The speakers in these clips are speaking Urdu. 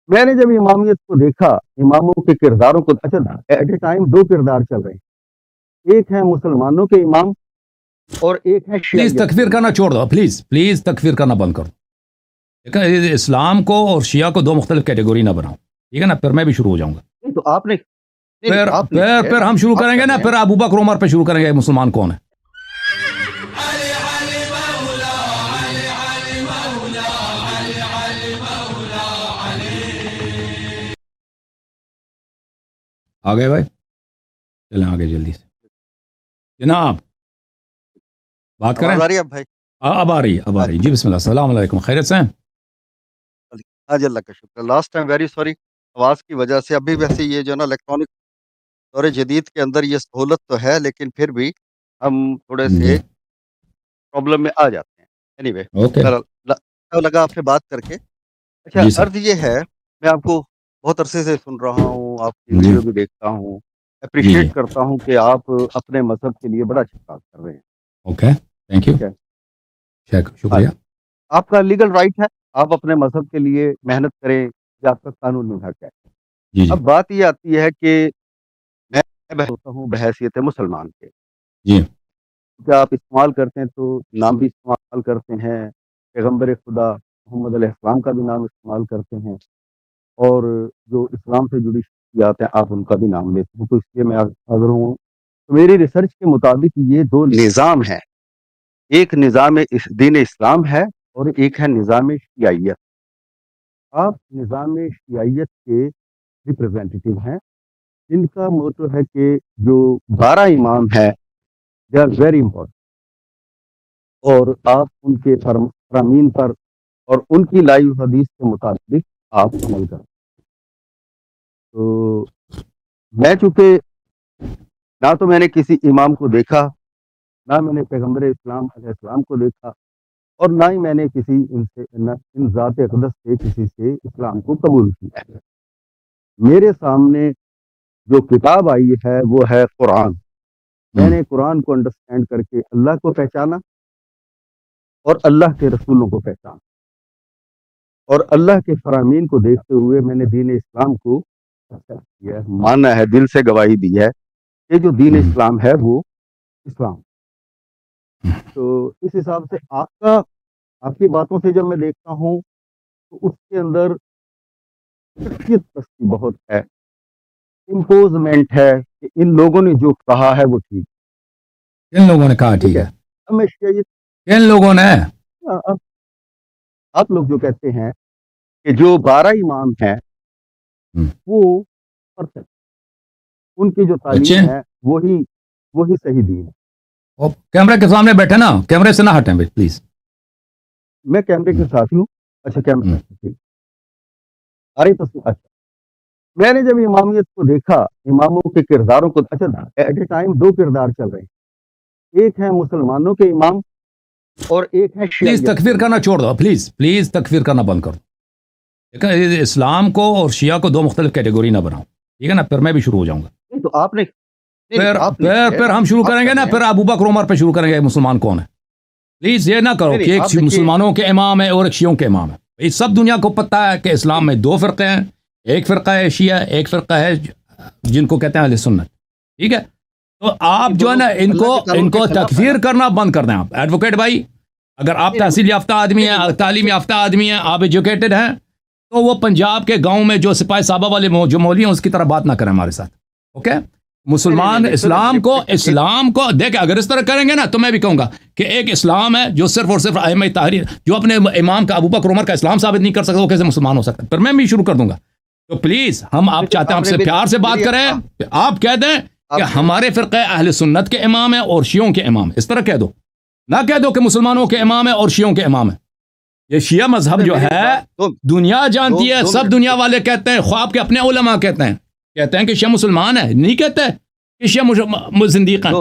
میں نے جب امامیت کو دیکھا، اماموں کے کرداروں کو، اچھا ایٹ اے ٹائم دو کردار چل رہے ہیں، ایک ہے مسلمانوں کے امام اور ایک ہے پلیز شیعیت کے تکفیر امام۔ کرنا چھوڑ دو، پلیز تکفیر کرنا بند کر دو، ٹھیک ہے؟ اسلام کو اور شیعہ کو دو مختلف کیٹیگری نہ بناؤ، ٹھیک ہے نا؟ پھر میں بھی شروع ہو جاؤں گا، نہیں تو آپ نے نہیں پھر آپ نے پھر ہے، پھر ہم شروع آپ کریں گے کر نا، رہے ہیں۔ پھر ابو بکر عمر پہ شروع کریں گے مسلمان کون ہے۔ آگے بھائی، چلیں آگے جلدی سے جناب، بات کریں۔ آواز آ رہی ہے اب بھائی؟ اب آ رہی جی، بسم اللہ، السلام علیکم، خیریت سے ہیں؟ ہاں جی، اللہ کا شکر۔ لاسٹ ٹائم ویری سوری آواز کی وجہ سے۔ ابھی ویسے یہ جو نا الیکٹرانک دور جدید کے اندر یہ سہولت تو ہے، لیکن پھر بھی ہم تھوڑے جی سے پرابلم میں آ جاتے ہیں۔ اینی وے، اوکے لگا آپ سے بات کر کے۔ اچھا، جی سر، عرض یہ ہے، میں آپ کو بہت عرصے سے سن رہا ہوں، آپ کی جی ویڈیو بھی دیکھتا ہوں، جی جی اپریشیٹ کرتا ہوں کہ آپ اپنے مذہب کے لیے بڑا اچھا کام کر رہے ہیں۔ اوکے، تھینک یو، ٹھیک ہے، ہاں شکریہ، جی، آپ کا لیگل رائٹ ہے، آپ اپنے مذہب کے لیے محنت کریں، یہ آپ کا قانونی حق ہے۔ جی جی اب بات یہ آتی ہے کہ میں بحث ہوتا ہوں بحیثیت مسلمان کے، جی کیا آپ استعمال کرتے ہیں تو نام بھی استعمال کرتے ہیں، پیغمبر خدا محمد علیہ السلام کا بھی نام استعمال کرتے ہیں، اور جو اسلام سے جڑی شخصیات ہیں آپ ان کا بھی نام لیتے ہیں۔ تو اس لیے میں اگر ہوں تو میری ریسرچ کے مطابق یہ دو نظام ہیں، ایک نظام دین اسلام ہے اور ایک ہے نظام شیعیت۔ آپ نظام شیعیت کے ریپرزینٹیو ہیں، ان کا موٹو ہے کہ جو 12 امام ہے دے آر ویری امپورٹنٹ، اور آپ ان کے فرامین پر اور ان کی لائیو حدیث کے مطابق آپ عمل کریں۔ تو میں چونکہ نہ تو میں نے کسی امام کو دیکھا، نہ میں نے پیغمبر اسلام علیہ السلام کو دیکھا، اور نہ ہی میں نے کسی ان ذات اقدس سے کسی سے اسلام کو قبول کیا ہے۔ میرے سامنے جو کتاب آئی ہے وہ ہے قرآن۔ میں نے قرآن کو انڈرسٹینڈ کر کے اللہ کو پہچانا اور اللہ کے رسولوں کو پہچانا، اور اللہ کے فرامین کو دیکھتے ہوئے میں نے دین اسلام کو مانا ہے، دل سے گواہی دی ہے کہ جو دین اسلام ہے وہ اسلام۔ تو اس حساب سے آپ کی باتوں سے جب میں دیکھتا ہوں تو اس کے اندر شخصیت پرستی بہت ہے، امپوزمنٹ ہے کہ ان لوگوں نے جو کہا ہے وہ ٹھیک کن لوگوں نے کہا ٹھیک ہے؟ اب میں شیعیت کن لوگوں نے؟ آپ لوگ جو کہتے ہیں کہ جو 12 امام ہیں وہ پرفیکٹ، ان کی جو تعلیم ہے وہی صحیح دین ہے۔ کیمرے کے سامنے بیٹھے نا، کیمرے سے نہ ہٹیں بھائی پلیز۔ میں کیمرے کے ساتھ ہوں۔ اچھا کیمرہ آ رہی تصویر؟ اچھا، میں نے جب امامیت کو دیکھا، اماموں کے کرداروں کو، اچھا ایٹ اے ٹائم دو کردار چل رہے ہیں، ایک ہے مسلمانوں کے امام اور ایک ہے پلیز شیعیت تکفیر کے کرنا چھوڑ دو، پلیز تکفیر کرنا بند کر دو، ٹھیک ہے؟ اسلام کو اور شیعہ کو دو مختلف کیٹیگری نہ بناؤ، ٹھیک ہے نا؟ پھر میں بھی شروع ہو جاؤں گا، امام۔ تو آپ نے پھر ہم شروع کریں گے نا، پھر ابو بکر عمر پہ شروع کریں گے مسلمان کون ہے۔ پلیز یہ نہ کرو کہ ایک مسلمانوں کے امام ہے اور ایک شیعوں کے امام ہے۔ یہ سب دنیا کو پتہ ہے کہ اسلام میں دو فرقے ہیں، ایک فرقہ ہے شیعہ، ایک فرقہ ہے جن کو کہتے ہیں اہل سنت، ٹھیک ہے؟ تو آپ جو ہے نا ان کو تکفیر کرنا بند کر دیں۔ آپ ایڈوکیٹ بھائی، اگر آپ تحصیل یافتہ آدمی ہیں، تعلیم یافتہ آدمی ہیں، آپ ایجوکیٹڈ ہیں، تو وہ پنجاب کے گاؤں میں جو سپاہی صحابہ والے جو مولوی ہیں اس کی طرح بات نہ کریں ہمارے ساتھ، اوکے؟ مسلمان اسلام کو دیکھیں، اگر اس طرح کریں گے نا تو میں بھی کہوں گا کہ ایک اسلام ہے جو صرف اور صرف ائمہ تحریر جو اپنے امام کا ابو بکر عمر کا اسلام ثابت نہیں کر سکتا، وہ کیسے مسلمان ہو سکتا ہے؟ پھر میں بھی شروع کر دوں گا۔ تو پلیز آپ چاہتے ہیں ہم سے پیار سے بات کریں، آپ کہہ دیں کہ ہمارے فرقہ اہل سنت کے امام ہیں اور شیعوں کے امام ہیں، اس طرح کہہ دو، نہ کہہ دو کہ مسلمانوں کے امام ہیں اور شیعوں کے امام ہیں۔ یہ شیعہ مذہب جو ہے دنیا جانتی ہے، سب دنیا والے کہتے ہیں، خواب کے اپنے علماء کہتے ہیں کہ شیعہ مسلمان ہے، نہیں کہتے کہ شیعہ زندیق ہیں۔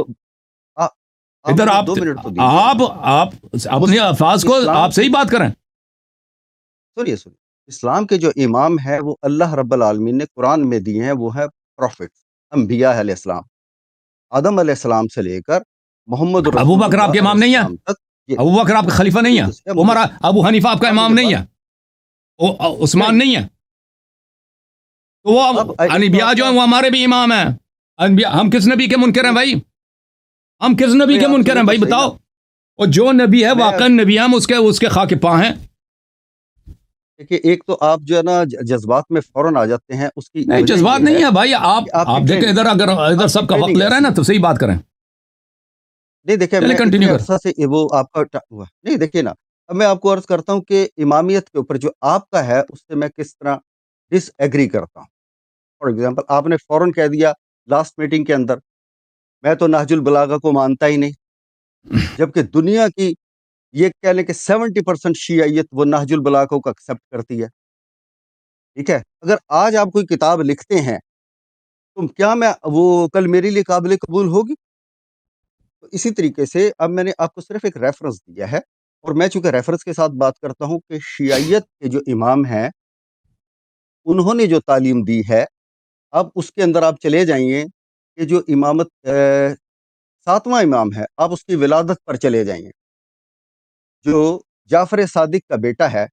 ادھر آپ اپنے الفاظ کو آپ صحیح بات کریں۔ سنیے، اسلام کے جو امام ہے وہ اللہ رب العالمین نے قرآن میں دیے ہیں، وہ ہے پروفٹ، انبیاء علیہ السلام، آدم علیہ السلام سے لے کر محمد رسول ابو بکر آپ کے امام نہیں ہے؟ ابو بکر آپ کا خلیفہ نہیں ہے؟ عمر ابو حنیفہ آپ کا امام نہیں ہے؟ عثمان نہیں ہے؟ تو وہ اب ایک تو انبیاء جو ہیں وہ ہمارے بھی امام ہیں. انبیاء ہم کس نبی کے منکر ہیں بھائی؟ ہم کس نبی نہیں، کے آپ منکر ہیں سنیں تو بھائی صحیح بتاؤ؟ نا. اور جو نبی ہے میں واقعا نبی ہے، ہم اس کے خاک پاں ہیں. دیکھیے، ایک تو آپ جو ہے نا جذبات میں فوراً آ جاتے ہیں، اس کی نہیں وجہ جذبات یہ نہیں ہے ہے بھائی. آپ کہ آپ کی آپ دیکھیں ٹریننگ ادھر، اگر ادھر آپ کی سب کا وقت ٹریننگ لے رہے ہیں ایسی نا ہے. تو صحیح بات کریں. نہیں دیکھیں، چلے میں اتنے کنٹینیو کریں. عرصہ سے وہ آپ کا ہوا نہیں. دیکھیے نا، اب میں آپ کو عرض کرتا ہوں کہ امامیت کے اوپر جو آپ کا ہے اس سے میں کس طرح ڈس ایگری کرتا ہوں. فار ایگزامپل، آپ نے فوراً کہہ دیا لاسٹ میٹنگ کے اندر میں تو نہج البلاغہ کو مانتا ہی نہیں، جبکہ دنیا کی یہ کہہ لیں کہ 70% شیعیت وہ نہج البلاغہ کو ایکسیپٹ کرتی ہے. ٹھیک ہے، اگر آج آپ کوئی کتاب لکھتے ہیں تو کیا میں وہ کل میرے لیے قابل قبول ہوگی؟ تو اسی طریقے سے اب میں نے آپ کو صرف ایک ریفرنس دیا ہے، اور میں چونکہ ریفرنس کے ساتھ بات کرتا ہوں کہ شیعیت کے جو امام ہیں انہوں نے جو تعلیم دی ہے، اب اس کے اندر آپ چلے جائیے کہ جو امامت ساتواں امام ہے، آپ اس کی ولادت پر چلے جائیے، جو جعفر صادق کا بیٹا ہے.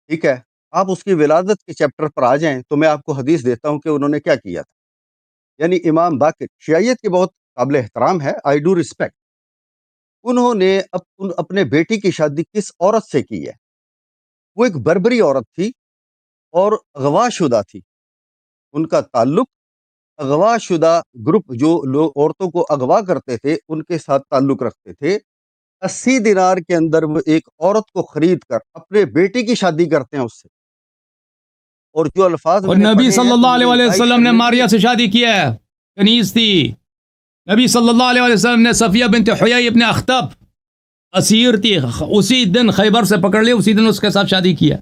ٹھیک ہے، آپ اس کی ولادت کے چیپٹر پر آ جائیں تو میں آپ کو حدیث دیتا ہوں کہ انہوں نے کیا کیا تھا. یعنی امام باقر شیعیت کے بہت قابل احترام ہے، آئی ڈو ریسپیکٹ. انہوں نے اپنے بیٹی کی شادی کس عورت سے کی ہے؟ وہ ایک بربری عورت تھی اور اغوا شدہ تھی. ان کا تعلق اغوا شدہ گروپ جو لوگ عورتوں کو اغوا کرتے تھے ان کے ساتھ تعلق رکھتے تھے. 80 دینار کے اندر وہ ایک عورت کو خرید کر اپنے بیٹی کی شادی کرتے ہیں اس سے. اور جو الفاظ اور میں نے نبی پڑھے صلی ہیں تو اللہ مجھے علیہ انتہائی وسلم نے شرمندگی ماریا سے شادی کیا ہے، کنیز تھی. نبی صلی اللہ علیہ وسلم نے صفیہ بنت حیی ابن اخطب اسیر تھی، اسی دن خیبر سے پکڑ لی، اسی دن اس کے ساتھ شادی کیا.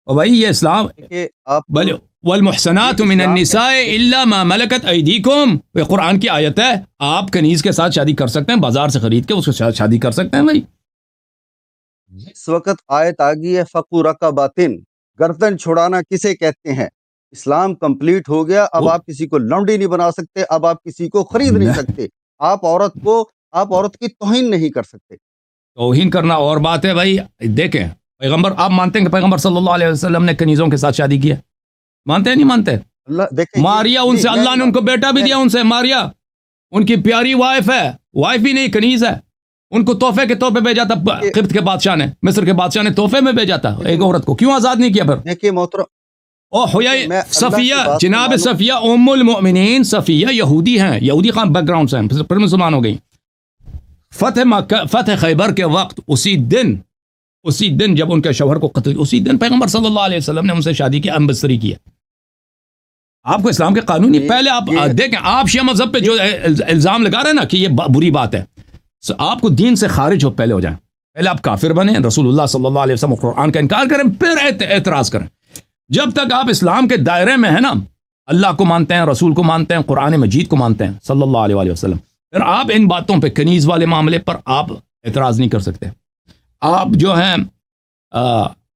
اور بھائی یہ اسلام ہے کہ آپ بل یہ والمحسنات من اسلام النساء الا ما ملکت ایدیکم، یہ قرآن کی آیت ہے. آپ کنیز کے ساتھ شادی کر سکتے ہیں، بازار سے خرید کے اس کے ساتھ شادی کر سکتے ہیں بھائی. اس وقت آیت آ گئی ہے فقو رقباتن، گردن چھڑانا کسے کہتے ہیں. اسلام کمپلیٹ ہو گیا، اب وہ آپ کسی کو لونڈی نہیں بنا سکتے، اب آپ کسی کو خرید نہیں سکتے، آپ عورت کی توہین نہیں کر سکتے. توہین کرنا اور بات ہے بھائی. دیکھیں پیغمبر، آپ مانتے ہیں کہ پیغمبر صلی اللہ علیہ وسلم نے کنیزوں کے ساتھ شادی کیا؟ مانتے ہیں نہیں مانتے؟ اللہ دیکھیں یہ ماریا ان نہیں، سے میں اللہ نہیں نے ان کو مانتا. بیٹا بھی دیا، ان سے ماریا ان کی پیاری وائف ہے، وائف بھی نہیں کنیز ہے. ان کو تحفے کے طور پہ بھیجا تھا قبط کے بادشاہ نے، مصر کے بادشاہ نے تحفے میں بھیجا تھا ایک عورت کو. کیوں آزاد نہیں کیا پھر؟ دیکھیے محترم، او حیائی میں اللہ صفیہ، کی بات کو جناب مانوں. صفیہ ام المؤمنین صفیہ یہودی ہیں، یہودی خان بیک گراؤنڈ سے ہیں، پھر مسلمان ہو گئی. فتح خیبر کے وقت اسی دن جب ان کے شوہر کو قتل، اسی دن پیغمبر صلی اللہ علیہ وسلم نے ان سے شادی کی، امبستری کیا. آپ کو اسلام کے قانون نہیں پہلے آپ دیکھیں. آپ شیعہ مذہب پہ جو الزام لگا رہے ہیں نا کہ یہ بری بات ہے، آپ کو دین سے خارج پہلے ہو جائیں. پہلے آپ کافر بنیں، رسول اللہ صلی اللہ علیہ وسلم قرآن کا انکار کریں، پھر اعتراض کریں. جب تک آپ اسلام کے دائرے میں ہیں نا، اللہ کو مانتے ہیں، رسول کو مانتے ہیں، قرآن مجید کو مانتے ہیں صلی اللہ علیہ وسلم، پھر آپ ان باتوں پہ، کنیز والے معاملے پر آپ اعتراض نہیں کر سکتے. آپ جو ہیں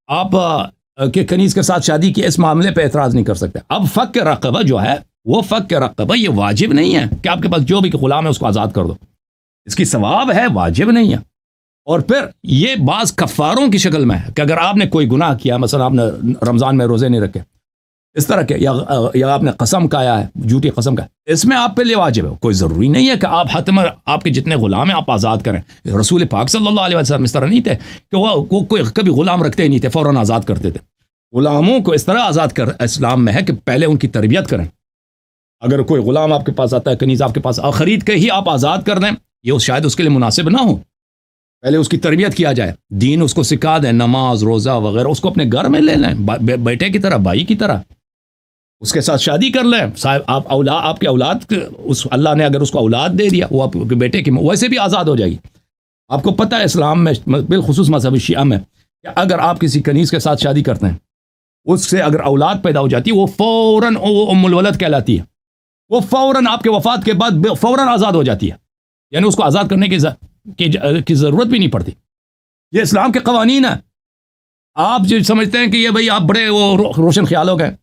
آپ کہ کنیز کے ساتھ شادی کی اس معاملے پہ اعتراض نہیں کر سکتے. اب فک رقبہ جو ہے، وہ فک رقبہ یہ واجب نہیں ہے کہ آپ کے پاس جو بھی غلام ہے اس کو آزاد کر دو. اس کی ثواب ہے، واجب نہیں ہے. اور پھر یہ بعض کفاروں کی شکل میں ہے کہ اگر آپ نے کوئی گناہ کیا، مثلا آپ نے رمضان میں روزے نہیں رکھے، اس طرح کے، یا آپ نے قسم کھایا ہے، جھوٹی قسم کا، اس میں آپ پہ لیے واجب ہے. کوئی ضروری نہیں ہے کہ آپ حتم آپ کے جتنے غلام ہیں آپ آزاد کریں. رسول پاک صلی اللہ علیہ وسلم اس طرح نہیں تھے کہ وہ کوئی کبھی غلام رکھتے ہی نہیں تھے، فوراً آزاد کرتے تھے. غلاموں کو اس طرح آزاد کر اسلام میں ہے کہ پہلے ان کی تربیت کریں. اگر کوئی غلام آپ کے پاس آتا ہے، کنیز آپ کے پاس، خرید کے ہی آپ آزاد کر دیں، یہ شاید اس کے لیے مناسب نہ ہو. پہلے اس کی تربیت کیا جائے، دین اس کو سکھا دیں، نماز روزہ وغیرہ اس کو اپنے گھر میں لے لیں، بیٹے کی طرح، بھائی کی طرح اس کے ساتھ شادی کر لیں. آپ کے اولاد، اللہ نے اگر اس کو اولاد دے دیا، وہ آپ کے بیٹے کی ویسے بھی آزاد ہو جائے گی. آپ کو پتہ ہے اسلام میں بالخصوص مذہب شیعہ میں کہ اگر آپ کسی کنیز کے ساتھ شادی کرتے ہیں، اس سے اگر اولاد پیدا ہو جاتی ہے، وہ فوراً ام الولد کہلاتی ہے. وہ فوراً آپ کے وفات کے بعد فوراً آزاد ہو جاتی ہے، یعنی اس کو آزاد کرنے کی ضرورت بھی نہیں پڑتی. یہ اسلام کے قوانین ہیں. آپ جو سمجھتے ہیں کہ یہ بھئی آپ بڑے وہ روشن خیال ہو گئے،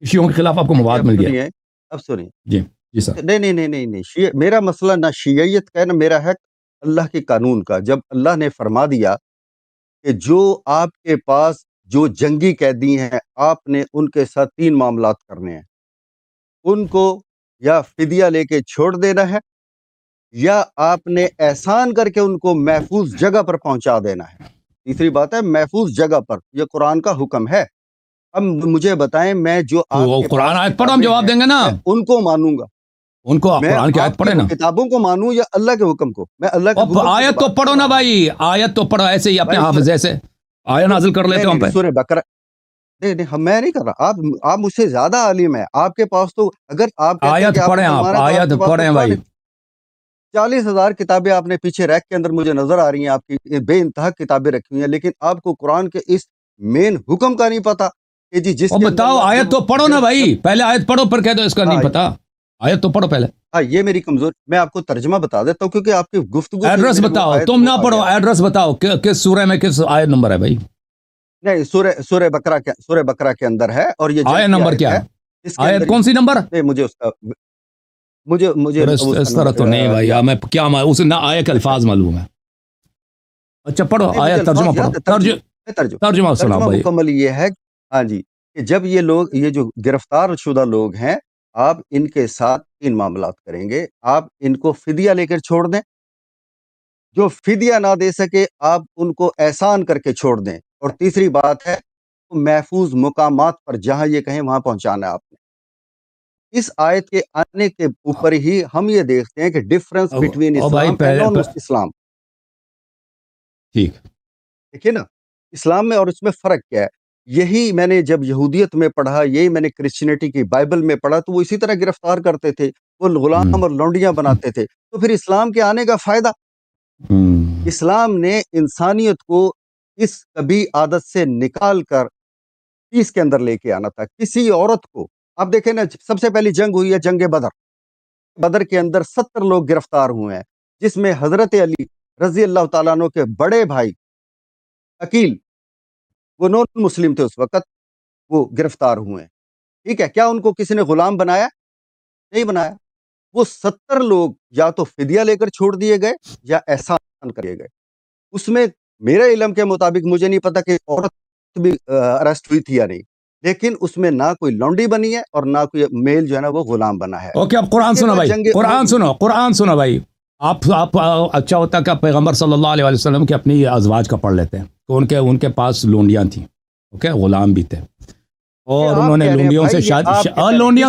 شیعوں کے خلاف آپ کو مواد مل گیا. اب سنیے جی سر. نہیں، میرا مسئلہ نہ شیعیت کا ہے نہ میرا حق اللہ کے قانون کا. جب اللہ نے فرما دیا کہ جو آپ کے پاس جو جنگی قیدی ہیں آپ نے ان کے ساتھ 3 معاملات کرنے ہیں. ان کو یا فدیہ لے کے چھوڑ دینا ہے، یا آپ نے احسان کر کے ان کو محفوظ جگہ پر پہنچا دینا ہے. تیسری بات ہے محفوظ جگہ پر، یہ قرآن کا حکم ہے. اب مجھے بتائیں، میں جو آپ تو کے قرآن پاس آیت پڑھو، ہم کتابیں جواب ہیں دیں گے نا. میں ان کو مانوں گا. ان کو میں قرآن کی آیت آپ پڑھے کی نا. کتابوں کو مانوں یا اللہ کے حکم کو؟ میں اللہ کے اب حکم کی آیت تو بات کر پڑھو نا رہا ہوں. بھائی، آیت تو پڑھو ایسے ہی اپنے بھائی حافظ جیسے آیت نازل کر لیتے ہو ہم پہ. سورہ بقرہ، نہیں میں نہیں کر رہا. آپ مجھ سے زیادہ عالم ہیں. آپ کے پاس تو، اگر آپ کہتے ہیں آیت کہ آپ پڑھیں، آپ مسلمان ہیں تو آپ آیت کے پاس پڑھیں تو بھائی. 40,000 کتابیں آپ نے پیچھے ریک کے اندر مجھے نظر آ رہی ہیں. آپ کی بے انتہا کتابیں رکھی ہوئی ہیں، لیکن آپ کو قرآن کے اس مین حکم کا نہیں پتا کہ جی جس اور کے اندر بتاؤ، اللہ آیت تو پڑھو نا بھائی، پہلے آیت پڑھو پھر کہہ دو اس کا نہیں پتا. آیت تو پڑھو پہلے. ہاں یہ میری کمزور. میں آپ کو ترجمہ بتا دیتا ہوں کیونکہ آپ کی گفتگو سے ایڈریس میرے وہ بتاؤ، آیت تم وہ نہ آ پڑھو، گیا. ایڈریس بتاؤ کس سورہ میں کس آیت نمبر ہے بھائی. نہیں، سورہ بقرہ کے اندر ہے، اور یہ جنگ آیت کی نمبر آیت کیا ہے. ہے؟ اس کے آیت اندر کون سی نمبر؟ نہیں، مجھے اس کا مجھے پھر اس کا اس طرح تو نہیں بھائی، یاد ہمیں کیا اسے نہ آیت کے الفاظ معلوم ہے. اچھا پڑھو نہیں. مجھے آیت، ترجمہ الفاظ پڑھو، یاد ہے. ترجمہ سناؤ ترجمہ بھائی. مکمل یہ ہے. ہاں جی، کہ جب یہ جو گرفتار شدہ لوگ ہیں، آپ ان کے ساتھ 3 معاملات کریں گے. آپ ان کو فدیہ لے کر چھوڑ دیں. جو فدیہ نہ دے سکے آپ ان کو احسان کر کے چھوڑ دیں. اور تیسری بات ہے محفوظ مقامات پر جہاں یہ کہیں وہاں پہنچانا ہے آپ نے. اس آیت کے آنے کے اوپر ہی ہم یہ دیکھتے ہیں کہ ڈفرنس بٹوین او بھائی اسلام اینڈ پہلے نان اسلام. ٹھیک. دیکھیے نا، اسلام میں اور اس میں فرق کیا ہے. یہی میں نے جب یہودیت میں پڑھا، یہی میں نے کرسچینٹی کی بائبل میں پڑھا، تو وہ اسی طرح گرفتار کرتے تھے، وہ غلام اور لونڈیاں بناتے تھے. تو پھر اسلام کے آنے کا فائدہ؟ اسلام نے انسانیت کو اس کبھی عادت سے نکال کر اس کے اندر لے کے آنا تھا. کسی عورت کو آپ دیکھیں نا، سب سے پہلی جنگ ہوئی ہے جنگ بدر. بدر کے اندر 70 لوگ گرفتار ہوئے ہیں، جس میں حضرت علی رضی اللہ تعالیٰ عنہ کے بڑے بھائی عقیل، وہ نون مسلم تھے اس وقت، وہ گرفتار ہوئے ہیں. ٹھیک ہے، کیا ان کو کسی نے غلام بنایا؟ نہیں بنایا. وہ 70 لوگ یا تو فدیہ لے کر چھوڑ دیے گئے یا احسان کیے گئے. اس میں میرے علم کے مطابق مجھے نہیں پتا کہ عورت بھی اریسٹ ہوئی تھی یا نہیں، لیکن اس میں نہ کوئی لونڈی بنی ہے اور نہ کوئی میل جو ہے نا وہ غلام بنا ہے. اوکے، اب قرآن سنو بھائی، قرآن سنو بھائی. آپ اچھا ہوتا کہ پیغمبر صلی اللہ علیہ وسلم کے اپنی ازواج کا پڑھ لیتے ہیں، تو ان کے پاس لونڈیاں تھیں، اوکے، غلام بھی تھے، اور انہوں نے لونڈیوں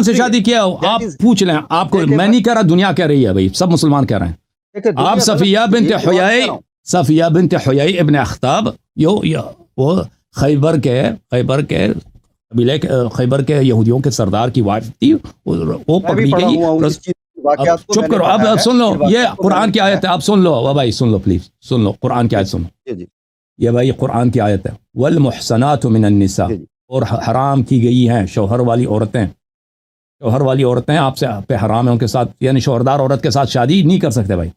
سے شادی کیا. آپ پوچھ لیں، آپ کو میں نہیں کہہ رہا، دنیا کہہ رہی ہے بھائی، سب مسلمان کہہ رہے ہیں. آپ صفیہ بنت حیی ابن اخطاب، وہ خیبر کے خیبر کے یہودیوں کے سردار کی وائف تھی. وہ پکڑی گئی. چپ کرو، اب سن لو، یہ قرآن کی آیت ہے. آپ سن لو بھائی، سن لو پلیز، سن لو قرآن کی آیت سنو. یہ بھائی قرآن کی آیت ہے. والمحصنات من النساء، اور حرام کی گئی ہیں شوہر والی عورتیں آپ سے پہ حرام ہیں ان کے ساتھ، یعنی شوہردار عورت کے ساتھ شادی نہیں کر سکتے بھائی.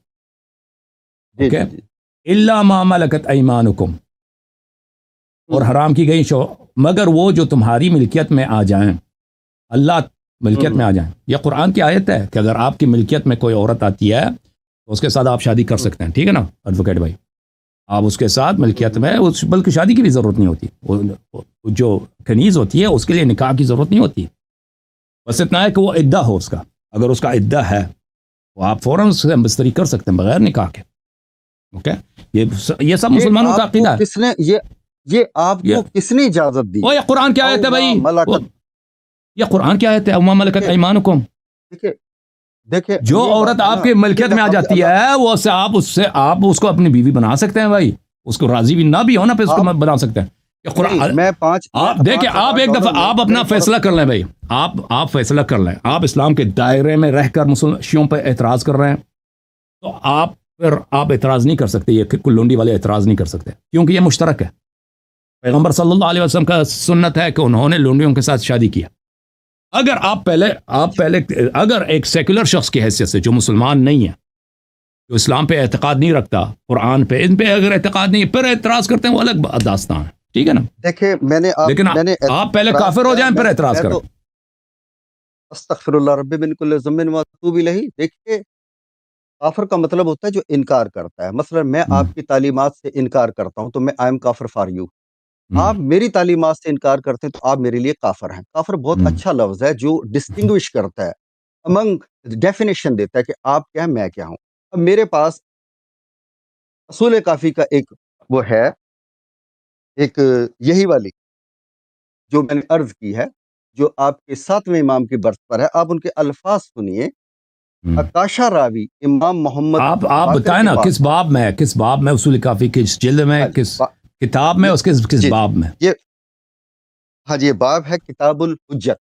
اوکے، الا ما ملکت ایمانکم، اور حرام کی گئی مگر وہ جو تمہاری ملکیت میں آ جائیں، اللہ ملکیت میں آ جائیں. یہ قرآن کی آیت ہے کہ اگر آپ کی ملکیت میں کوئی عورت آتی ہے تو اس کے ساتھ آپ شادی کر سکتے ہیں. ٹھیک ہے نا ایڈوکیٹ بھائی، آپ اس کے ساتھ ملکیت میں، بلکہ شادی کی بھی ضرورت نہیں ہوتی. جو کنیز ہوتی ہے اس کے لیے نکاح کی ضرورت نہیں ہوتی، بس اتنا ہے کہ وہ عدہ ہو اس کا. اگر اس کا عدہ ہے تو آپ فوراً سے بستری کر سکتے ہیں بغیر نکاح کے. اوکے، یہ سب مسلمانوں کا عقیدہ ہے. کس نے یہ آپ کو کس نے اجازت دی؟ یہ قرآن کی آیت ہے بھائی، یہ قرآن کی آیت ہے. وما ملکت ایمانکم، دیکھیں جو عورت آپ کی ملکیت میں آ جاتی ہے وہ آپ اس کو اپنی بیوی بنا سکتے ہیں بھائی. اس کو راضی بھی نہ بھی ہونا پہ اس کو بنا سکتے ہیں. آپ دیکھیں، آپ ایک دفعہ آپ اپنا فیصلہ کر لیں بھائی، آپ فیصلہ کر لیں. آپ اسلام کے دائرے میں رہ کر شیعوں پہ اعتراض کر رہے ہیں تو آپ اعتراض نہیں کر سکتے. یہ کلونڈی والے اعتراض نہیں کر سکتے کیونکہ یہ مشترک ہے. پیغمبر صلی اللہ علیہ وسلم کا سنت ہے کہ انہوں نے لونڈیوں کے ساتھ شادی کیا. اگر آپ پہلے اگر ایک سیکولر شخص کی حیثیت سے جو مسلمان نہیں ہے، جو اسلام پہ اعتقاد نہیں رکھتا، قرآن پہ، ان پہ اگر اعتقاد نہیں، پھر اعتراض کرتے ہیں، وہ الگ داستان ہے. ٹھیک ہے نا. دیکھیں لیکن آپ پہلے کافر ہو جائیں پھر اعتراض کریں. استغفر اللہ ربی من کل ذنب واتوب الیہ. دیکھیے، کافر کا مطلب ہوتا ہے جو انکار کرتا ہے. مثلا میں آپ کی تعلیمات سے انکار کرتا ہوں تو میں آئی ایم کافر فار یو. آپ میری تعلیمات سے انکار کرتے ہیں تو آپ میرے لیے کافر ہیں. کافر بہت اچھا لفظ ہے جو ڈسٹنگوش کرتا ہے امنگ، ڈیفینیشن دیتا ہے کہ آپ کیا ہیں میں کیا ہوں. اب میرے پاس اصول کافی کا ایک وہ ہے، ایک یہی والی جو میں نے عرض کی ہے، جو آپ کے 7ویں امام کی برس پر ہے. آپ ان کے الفاظ سنیے. اکاشا راوی امام محمد آپ باقر بتائیں کے نا پاس. کس باب میں ہے، کس باب میں اصول کافی، کس جلد میں، کس کتاب میں، اس کس جی باب میں؟ یہ ہاں جی یہ باب ہے کتاب الحجت.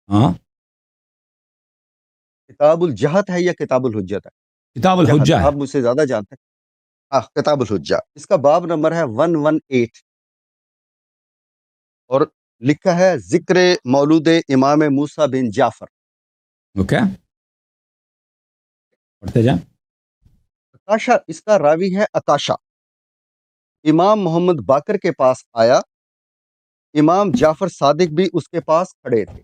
ہاں کتاب الجہت ہے یا کتاب الحجت ہے؟ کتاب جہت، الحجہ ہے. آپ مجھ سے زیادہ جانتے ہیں. ہاں کتاب الحجہ، اس کا باب نمبر ہے 118 اور لکھا ہے ذکر مولود امام موسیٰ بن جعفر. اوکے پڑھتے جائیں. اکاشا، اس کا راوی ہے اکاشا. امام محمد باقر کے پاس آیا، امام جعفر صادق بھی اس کے پاس کھڑے تھے.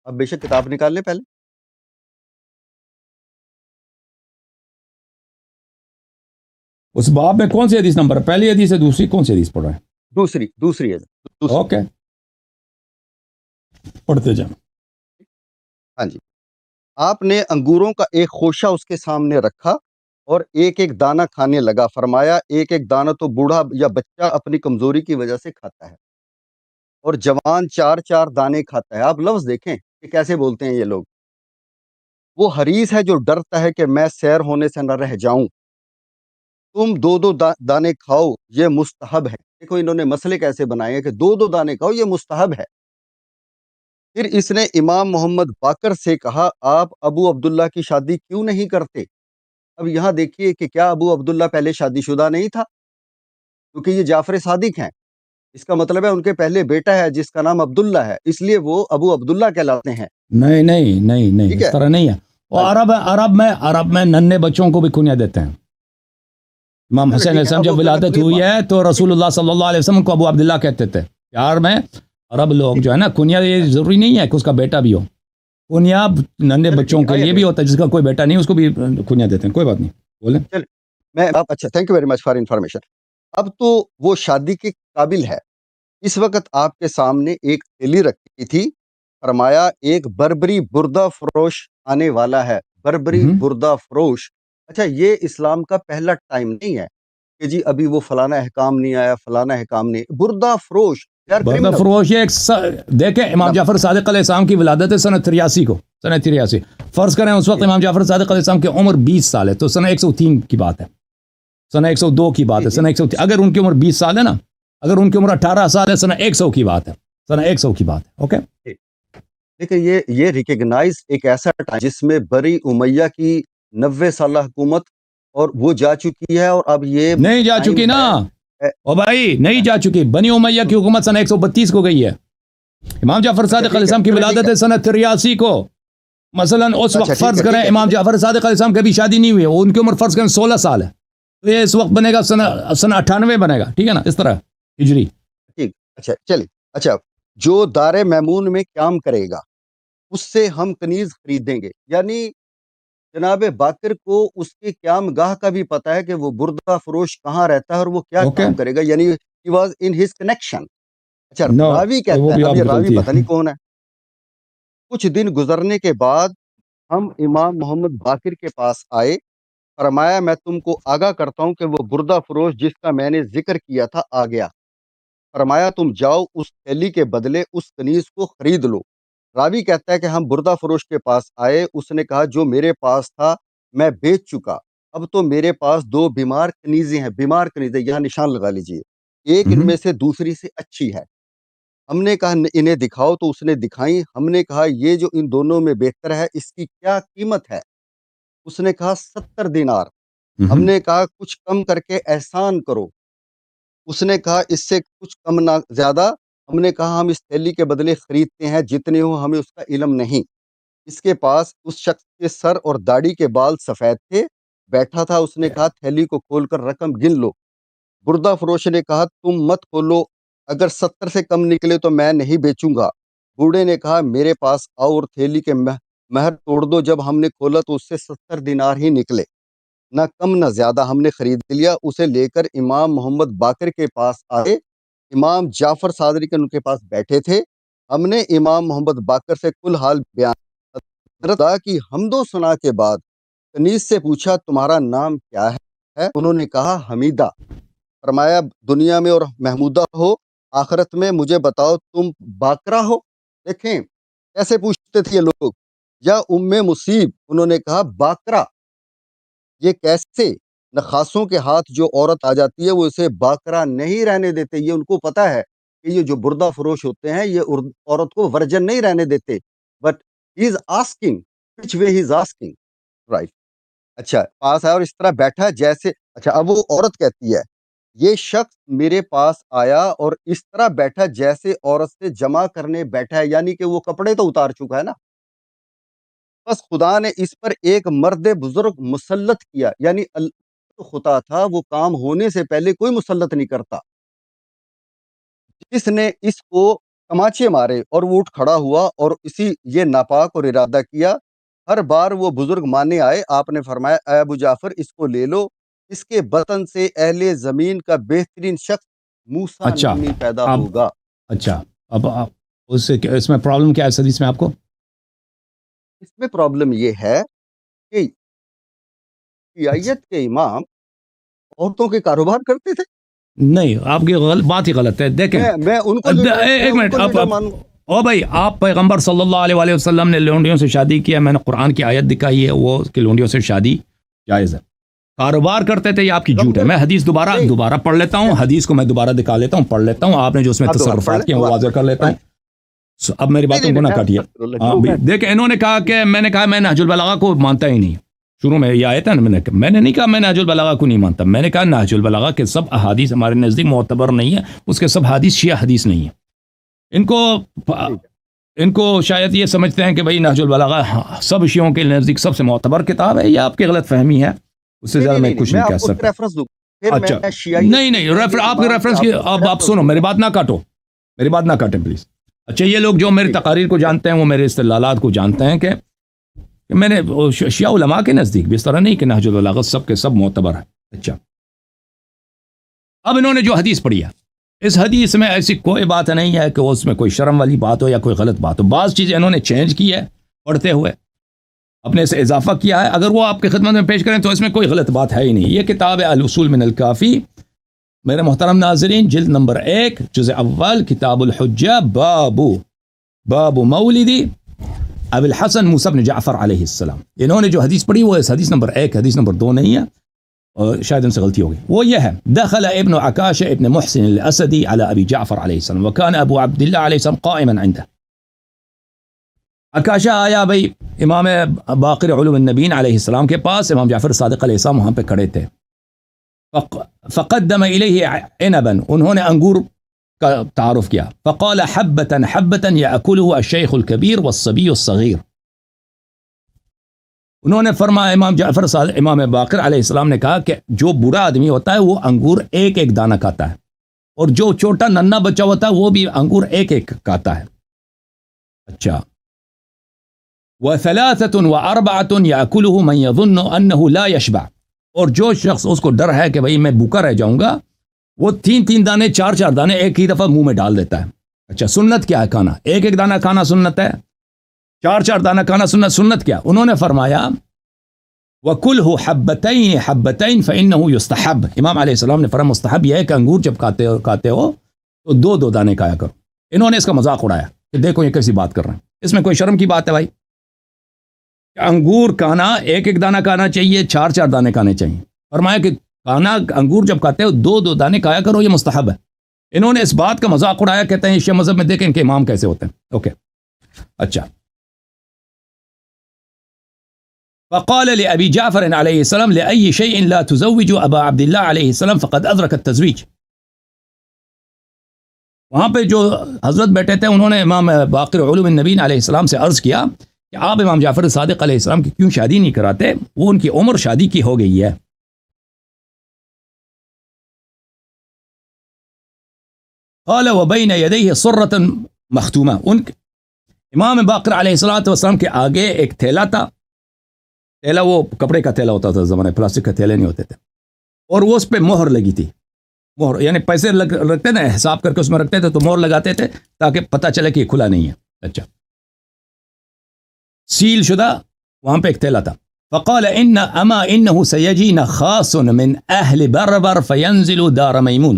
اب بے شک کتاب نکال لیں پہلے. اس باب میں کون سی حدیث نمبر ہے؟ پہلی حدیث ہے، دوسری کون سی حدیث پڑھ رہے ہیں؟ دوسری ہے. اوکے پڑھتے جائیں. ہاں جی. آپ نے انگوروں کا ایک خوشہ اس کے سامنے رکھا اور ایک ایک دانہ کھانے لگا. فرمایا ایک ایک دانہ تو بوڑھا یا بچہ اپنی کمزوری کی وجہ سے کھاتا ہے اور جوان 4 دانے کھاتا ہے. آپ لفظ دیکھیں کہ کیسے بولتے ہیں یہ لوگ. وہ حریص ہے جو ڈرتا ہے کہ میں سیر ہونے سے نہ رہ جاؤں. تم 2 دانے کھاؤ یہ مستحب ہے. دیکھو انہوں نے مسئلے کیسے بنائے ہیں کہ 2 دانے کھاؤ یہ مستحب ہے. پھر اس نے امام محمد باقر سے کہا آپ ابو عبداللہ کی شادی کیوں نہیں کرتے؟ اب یہاں دیکھیے کہ کیا ابو عبداللہ پہلے شادی شدہ نہیں تھا؟ کیونکہ یہ جعفر صادق ہیں، اس کا مطلب ہے ان کے پہلے بیٹا ہے جس کا نام عبداللہ ہے، اس لیے وہ ابو عبداللہ کہلاتے ہیں. نہیں ٹھیک اس ہے. طرح نہیں ہے. اور عرب میں ننھے بچوں کو بھی کنیا دیتے ہیں. امام حسین علیہ السلام جب ولادت ہوئی ہے تو رسول اللہ صلی اللہ علیہ وسلم کو ابو عبداللہ کہتے تھے. پیار میں عرب لوگ جو ہے نا، کنیا یہ ضروری نہیں ہے کہ اس کا بیٹا بھی ہو. کنیا ننھے بچوں کے لیے بھی ہوتا ہے، جس کا کوئی بیٹا نہیں اس کو بھی کنیا دیتے ہیں. کوئی بات نہیں، بولیں. اچھا thank you very much for information. اب تو وہ شادی کے قابل ہے. اس وقت آپ کے سامنے ایک تھیلی رکھی تھی. فرمایا ایک بربری بردہ فروش آنے والا ہے. بربری بردہ فروش، اچھا یہ اسلام کا پہلا ٹائم نہیں ہے کہ جی ابھی وہ فلانا احکام نہیں آیا، فلانا احکام نہیں. بردہ فروش، بردہ فروش یہ دیکھیں امام جعفر صادق علیہ السلام کی ولادت ہے سنہ 83 کو. سنہ 83 فرض کریں اس وقت امام جعفر صادق علیہ السلام کی عمر 20 سال ہے، تو سنہ 103 کی بات ہے، سنہ 102 کی بات ہے، سنہ 103. اگر ان کی عمر 20 سال ہے نا، اگر ان کی عمر 18 سال ہے، سنہ 100 کی بات ہے، سنہ 100 کی بات ہے. اوکے دیکھیں یہ ریکگنائز ایک ایسا ٹائم جس میں بری امیہ کی 90 سالہ حکومت اور وہ جا چکی ہے، اور اب یہ نہیں جا چکی نا، او بھائی نہیں جا چکی. بنی امیہ کی حکومت سنہ 132 کو گئی ہے. امام جعفر صادق علیہ السلام کی ولادت ہے سنہ 83 کو. مثلا اس وقت فرض کریں امام جعفر صادق علیہ السلام کبھی شادی نہیں ہوئی ہے، ان کی عمر فرض کریں 16 سال ہے، تو یہ اس وقت بنے گا سنہ 98 بنے گا. ٹھیک ہے نا، اس طرح ہجری. ٹھیک اچھا چلیے. اچھا جو دار میمون میں قیام کرے گا اس سے ہم کنیز خریدیں گے. یعنی جناب باقر کو اس کے قیام گاہ کا بھی پتا ہے کہ وہ بردہ فروش کہاں رہتا ہے اور وہ کیا کام کرے گا. یعنی he was in his connection. اچھا راوی کہتا ہے، اب یہ راوی پتہ نہیں کون ہے. کچھ دن گزرنے کے بعد ہم امام محمد باقر کے پاس آئے. فرمایا میں تم کو آگاہ کرتا ہوں کہ وہ بردہ فروش جس کا میں نے ذکر کیا تھا آ گیا. فرمایا تم جاؤ اس تھیلی کے بدلے اس کنیز کو خرید لو. راوی کہتا ہے کہ ہم بردہ فروش کے پاس آئے، اس نے کہا جو میرے پاس تھا میں بیچ چکا، اب تو میرے پاس 2 بیمار کنیزیں ہیں. بیمار کنیزیں یہاں نشان لگا لیجئے، ایک ان میں سے دوسری سے اچھی ہے. ہم نے کہا انہیں دکھاؤ، تو اس نے دکھائیں. ہم نے کہا یہ جو ان دونوں میں بہتر ہے اس کی کیا قیمت ہے؟ اس نے کہا 70 دینار. ہم نے کہا کچھ کم کر کے احسان کرو. اس نے کہا اس سے کچھ کم نہ زیادہ. ہم نے کہا ہم اس تھیلی کے بدلے خریدتے ہیں جتنے ہوں، ہمیں اس کا علم نہیں. اس کے پاس اس شخص کے سر اور داڑھی کے بال سفید تھے، بیٹھا تھا. اس نے کہا تھیلی کو کھول کر رقم گن لو. بردہ فروش نے کہا تم مت کھولو، اگر 70 سے کم نکلے تو میں نہیں بیچوں گا. بوڑھے نے کہا میرے پاس آؤ اور تھیلی کے مہر توڑ دو. جب ہم نے کھولا تو اس سے 70 دینار ہی نکلے. نہ کم نہ زیادہ ہم نے خرید لیا. اسے لے کر امام محمد باقر کے پاس آئے. امام جعفر صادق ان کے پاس بیٹھے تھے. ہم نے امام محمد باقر سے کل حال بیان خدا کی حمد و ثنا کے بعد کنیز سے پوچھا تمہارا نام کیا ہے؟ انہوں نے کہا حمیدہ. فرمایا دنیا میں اور محمودہ ہو، آخرت میں مجھے بتاؤ تم باقرہ ہو. دیکھیں کیسے پوچھتے تھے یہ لوگ. یا ام مصیب، انہوں نے کہا باقرہ. یہ کیسے؟ نخاسوں کے ہاتھ جو عورت آ جاتی ہے وہ اسے باقرہ نہیں رہنے دیتے. یہ ان کو پتا ہے کہ یہ جو بردہ فروش ہوتے ہیں یہ عورت کو ورجن نہیں رہنے دیتے. But he is asking which way he is asking right. اچھا پاس آیا اور اس طرح بیٹھا جیسے، اچھا اب وہ عورت کہتی ہے یہ شخص میرے پاس آیا اور اس طرح بیٹھا جیسے عورت سے جمع کرنے بیٹھا ہے، یعنی کہ وہ کپڑے تو اتار چکا ہے نا. بس خدا نے اس پر ایک مرد بزرگ مسلط کیا، یعنی خدا تھا وہ کام ہونے سے پہلے کوئی مسلط نہیں کرتا، جس نے اس کو تماچے مارے اور وہ اٹھ کھڑا ہوا اور اسی یہ ناپاک اور ارادہ کیا. ہر بار وہ بزرگ ماننے آئے، آپ نے فرمایا اے ابو جعفر اس کو لے لو، اس کے بطن سے اہل زمین کا بہترین شخص موسیٰ اچھا نامی پیدا اب ہوگا. اچھا اب اس میں پرابلم کیا ہے اس حدیث میں آپ کو؟ اس میں پرابلم یہ ہے کہ شیعیت کے امام عورتوں کے کاروبار کرتے تھے. نہیں، آپ کی بات ہی غلط ہے. دیکھیں میں ان کو ایک منٹ، لیڈر مانوں. او بھائی، آپ پیغمبر صلی اللہ علیہ وآلہ وسلم نے لونڈیوں سے شادی کیا. میں نے قرآن کی آیت دکھائی ہے وہ کہ لونڈیوں سے شادی جائز ہے. کاروبار کرتے تھے یہ آپ کی جھوٹ ہے. میں حدیث دوبارہ پڑھ لیتا ہوں، حدیث کو میں دوبارہ دکھا لیتا ہوں، پڑھ لیتا ہوں. آپ نے جو اس میں تصرفات کیے وہ واضح کر لیتا ہوں. اب میری باتوں کو نہ کاٹیے. دیکھیں انہوں نے کہا کہ میں نے کہا میں نہج البلاغہ کو مانتا ہی نہیں. شروع میں یہ آیت ہے نا، میں نے نہیں کہا میں نہج البلاغہ کو نہیں مانتا. میں نے کہا نہج البلاغہ کے سب احادیث ہمارے نزدیک معتبر نہیں ہے، اس کے سب حدیث شیعہ حدیث نہیں ہے. ان کو شاید یہ سمجھتے ہیں کہ بھئی نہج البلاغہ سب شیعوں کے نزدیک سب سے معتبر کتاب ہے. یہ آپ کی غلط فہمی ہے، اس سے زیادہ میں کچھ نہیں کہہ سکتا. اچھا نہیں آپ کے ریفرنس کی آپ سنو، میری بات نہ کاٹو، میری بات نہ کاٹیں پلیز. اچھا یہ لوگ جو میری تقاریر کو جانتے ہیں وہ میرے استدلالات کو جانتے ہیں کہ میں نے شیعہ علماء کے نزدیک بھی اس طرح نہیں کہ نہج البلاغہ سب کے سب معتبر ہے. اچھا اب انہوں نے جو حدیث پڑھی ہے، اس حدیث میں ایسی کوئی بات نہیں ہے کہ اس میں کوئی شرم والی بات ہو یا کوئی غلط بات ہو. بعض چیزیں انہوں نے چینج کی ہے پڑھتے ہوئے، اپنے سے اضافہ کیا ہے. اگر وہ آپ کی خدمت میں پیش کریں تو اس میں کوئی غلط بات ہے ہی نہیں. یہ کتاب ہے الاصول من الکافی، میرے محترم ناظرین، جلد نمبر 1 جزء اول، کتاب الحجہ، باب مولدی ابی الحسن موسیٰ بن جعفر علیہ السلام. انہوں نے جو حدیث پڑھی وہ اس حدیث نمبر 1، حدیث نمبر 2 نہیں ہے، اور شاید ان سے غلطی ہوگی. وہ یہ ہے دخل ابن عکاشہ ابن محسن الاسدی علی ابی جعفر علیہ السلام وکان ابو عبداللہ علیہ السلام قائما عنده. عکاشہ آیا بھئی امام باقر علوم النبیین علیہ السلام کے پاس، امام جعفر صادق علیہ السلام وہاں پہ کھڑے تھے. فقدم الیہ عنبا، انہوں نے انگور کا تعارف کیا. فقال حبتا حبتا یاکلہ الشیخ الکبیر والصبی الصغیر. انہوں نے فرمایا، امام جعفر صادق امام باقر علیہ السلام نے کہا کہ جو بوڑھا آدمی ہوتا ہے وہ انگور ایک ایک دانہ کھاتا ہے، اور جو چھوٹا ننھا بچہ ہوتا ہے وہ بھی انگور ایک ایک کھاتا ہے. اچھا وثلاثة واربعة یاکلہ من یظن انہ لا یشبع، اور جو شخص اس کو ڈر ہے کہ بھئی میں بھوکا رہ جاؤں گا، وہ 3 دانے 4 دانے ایک ہی دفعہ منہ میں ڈال دیتا ہے. اچھا سنت کیا ہے کھانا؟ ایک ایک دانہ کھانا سنت ہے، 4 دانہ کھانا سنت کیا؟ انہوں نے فرمایا وَكُلْهُ حَبَّتَيْنِ حَبَّتَيْن فَإِنَّهُ يُسْتَحَبْ. امام علیہ السلام نے فرمایا مستحب یہ ہے کہ انگور جب کھاتے ہو تو 2 دانے کھایا کرو. انہوں نے اس کا مذاق اڑایا کہ دیکھو یہ کیسی بات کر رہے ہیں، اس میں کوئی شرم کی بات ہے بھائی؟ انگور کھانا ایک ایک دانہ کھانا چاہیے، 4 دانے کھانے چاہیے. فرمایا کہ کھانا انگور جب کھاتے ہو 2 دانے کھایا کرو، یہ مستحب ہے. انہوں نے اس بات کا مذاق اڑایا، کہتے ہیں شیعہ مذہب میں دیکھیں ان کے امام کیسے ہوتے ہیں. اوکے اچھا. فقال لأبي جعفر عليه السلام لأي شيء لا تزوج أبا عبد الله عليه السلام فقد أدرك التزويج. وہاں پہ جو حضرت بیٹھے تھے انہوں نے امام باقر علوم النبیین علیہ السلام سے عرض کیا کہ آپ امام جعفر صادق علیہ السلام کی کیوں شادی نہیں کراتے، وہ ان کی عمر شادی کی ہو گئی ہے. قال وبین یدیہ صرۃ مختومہ. امام باقر علیہ السلام کے آگے ایک تھیلا تھا تیلا وہ کپڑے کا تیلا ہوتا تھا زمانے، پلاسٹک کا تیلے نہیں ہوتے تھے، اور وہ اس پہ مہر لگی تھی، مہر یعنی پیسے رکھتے نا، حساب کر کے اس میں رکھتے تھے تو مہر لگاتے تھے تاکہ پتہ چلے کہ یہ کھلا نہیں ہے. اچھا، سیل شدہ وہاں پہ ایک تیلا تھا. فقال انه سيجينا خاص من اهل بربر فينزل دار میمون.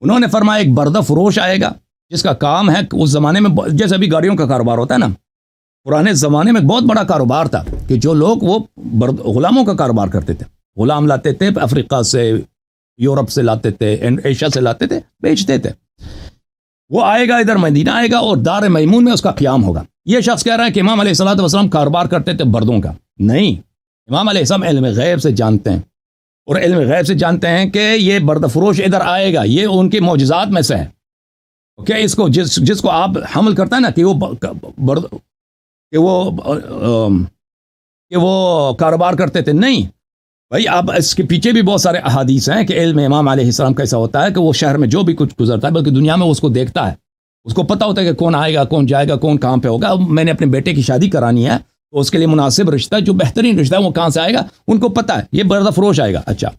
انہوں نے فرمایا ایک بردہ فروش آئے گا جس کا کام ہے، اس زمانے میں جیسے ابھی گاڑیوں کا کاروبار ہوتا ہے نا، پرانے زمانے میں بہت بڑا کاروبار تھا کہ جو لوگ وہ غلاموں کا کاروبار کرتے تھے، غلام لاتے تھے افریقہ سے، یورپ سے لاتے تھے، ایشیا سے لاتے تھے، بیچتے تھے. وہ آئے گا ادھر مدینہ آئے گا اور دار میمون میں اس کا قیام ہوگا. یہ شخص کہہ رہا ہے کہ امام علیہ الصلوۃ والسلام کاروبار کرتے تھے بردوں کا. نہیں، امام علیہ السلام علم غیب سے جانتے ہیں، اور علم غیب سے جانتے ہیں کہ یہ برد فروش ادھر آئے گا، یہ ان کے معجزات میں سے ہے. کہ اس کو جس کو آپ حمل کرتا ہے نا کہ وہ کاروبار کرتے تھے، نہیں بھائی. اب اس کے پیچھے بھی بہت سارے احادیث ہیں کہ علم امام علیہ السلام کیسا ہوتا ہے کہ وہ شہر میں جو بھی کچھ گزرتا ہے بلکہ دنیا میں اس کو دیکھتا ہے، اس کو پتہ ہوتا ہے کہ کون آئے گا، کون جائے گا، کون کہاں پہ ہوگا. میں نے اپنے بیٹے کی شادی کرانی ہے تو اس کے لیے مناسب رشتہ، جو بہترین رشتہ ہے وہ کہاں سے آئے گا، ان کو پتہ ہے، یہ بردہ فروش آئے گا. اچھا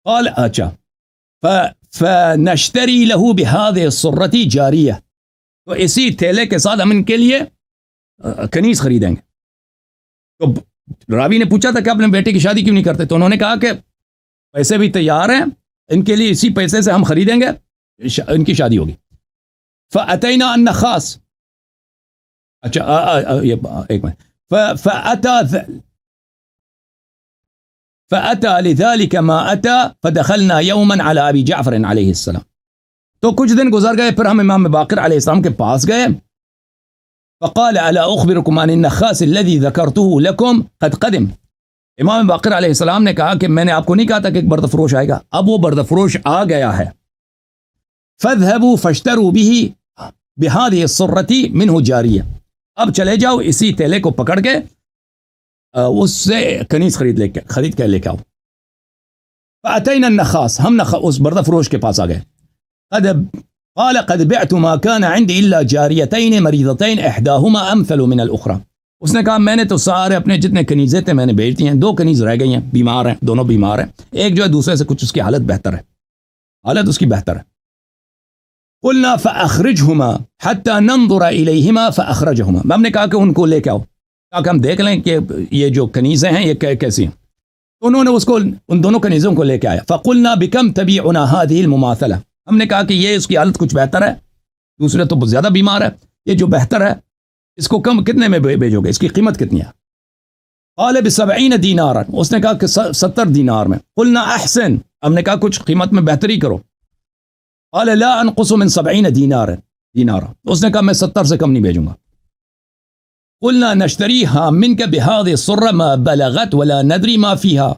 قال اچھا فنشتری له بهذه الصرة جاریہ، تو اسی تھیلے کے ساتھ ہم ان کے لیے کنیز خریدیں گے. تو راوی نے پوچھا تھا کہ اپنے بیٹے کی شادی کیوں نہیں کرتے، تو انہوں نے کہا کہ پیسے بھی تیار ہیں، ان کے لیے اسی پیسے سے ہم خریدیں گے، ان کی شادی ہوگی. فأتینا النخاس. اچھا ایک منٹ. فأتى لذلك ما أتى فدخلنا يوما على أبي جعفر عليه السلام. تو کچھ دن گزر گئے، پھر ہم امام باقر علیہ السلام کے پاس گئے. فقال ألا أخبركم عن النخاس الذي ذكرته لكم قد قدم. امام باقر علیہ السلام نے کہا کہ میں نے آپ کو نہیں کہا تھا کہ ایک برد فروش آئے گا، اب وہ برد فروش آ گیا ہے. فاذهبوا فاشتروا به بهذه الصرة منه جارية. اب چلے جاؤ اسی تیلے کو پکڑ کے اس سے کنیز خرید کے لے کے آؤ. فأتينا النخاس، ہم اس بردہ فروش کے پاس آ گئے. قال قد بعت ما كان عندي الا جاريتين مريضتين احداهما امثل من الاخرى. اس نے کہا میں نے تو سارے اپنے جتنے کنیزیں تھے میں نے بیچ دی ہیں، 2 کنیز رہ گئی ہیں، بیمار ہیں، دونوں بیمار ہیں، ایک جو ہے دوسرے سے کچھ اس کی حالت بہتر ہے، حالت اس کی بہتر ہے. قلنا فاخرجهما حتى ننظر اليهما فاخرجهما. ہم نے کہا کہ ان کو لے کے آؤ تاکہ ہم دیکھ لیں کہ یہ جو کنیزیں ہیں یہ کیسی ہیں. انہوں نے اس کو ان دونوں کنیزوں کو لے کے آیا. فقلنا بكم تبيعنا هذه المماثله. ہم نے کہا کہ یہ اس کی حالت کچھ بہتر ہے، دوسرے تو زیادہ بیمار ہے، یہ جو بہتر ہے اس کو کتنے میں بیچو گے، اس کی قیمت کتنی ہے؟ قال ب70 دینارا. اس نے کہا کہ 70 دینار میں. قلنا احسن. ہم نے کہا کچھ قیمت میں بہتری کرو. قال لا انقص من 70 دینارا. اس نے کہا میں 70 سے کم نہیں بھیجوں گا. قلنا نشتریها منك بهذه الصرة ما بلغت ولا ندري ما فيها.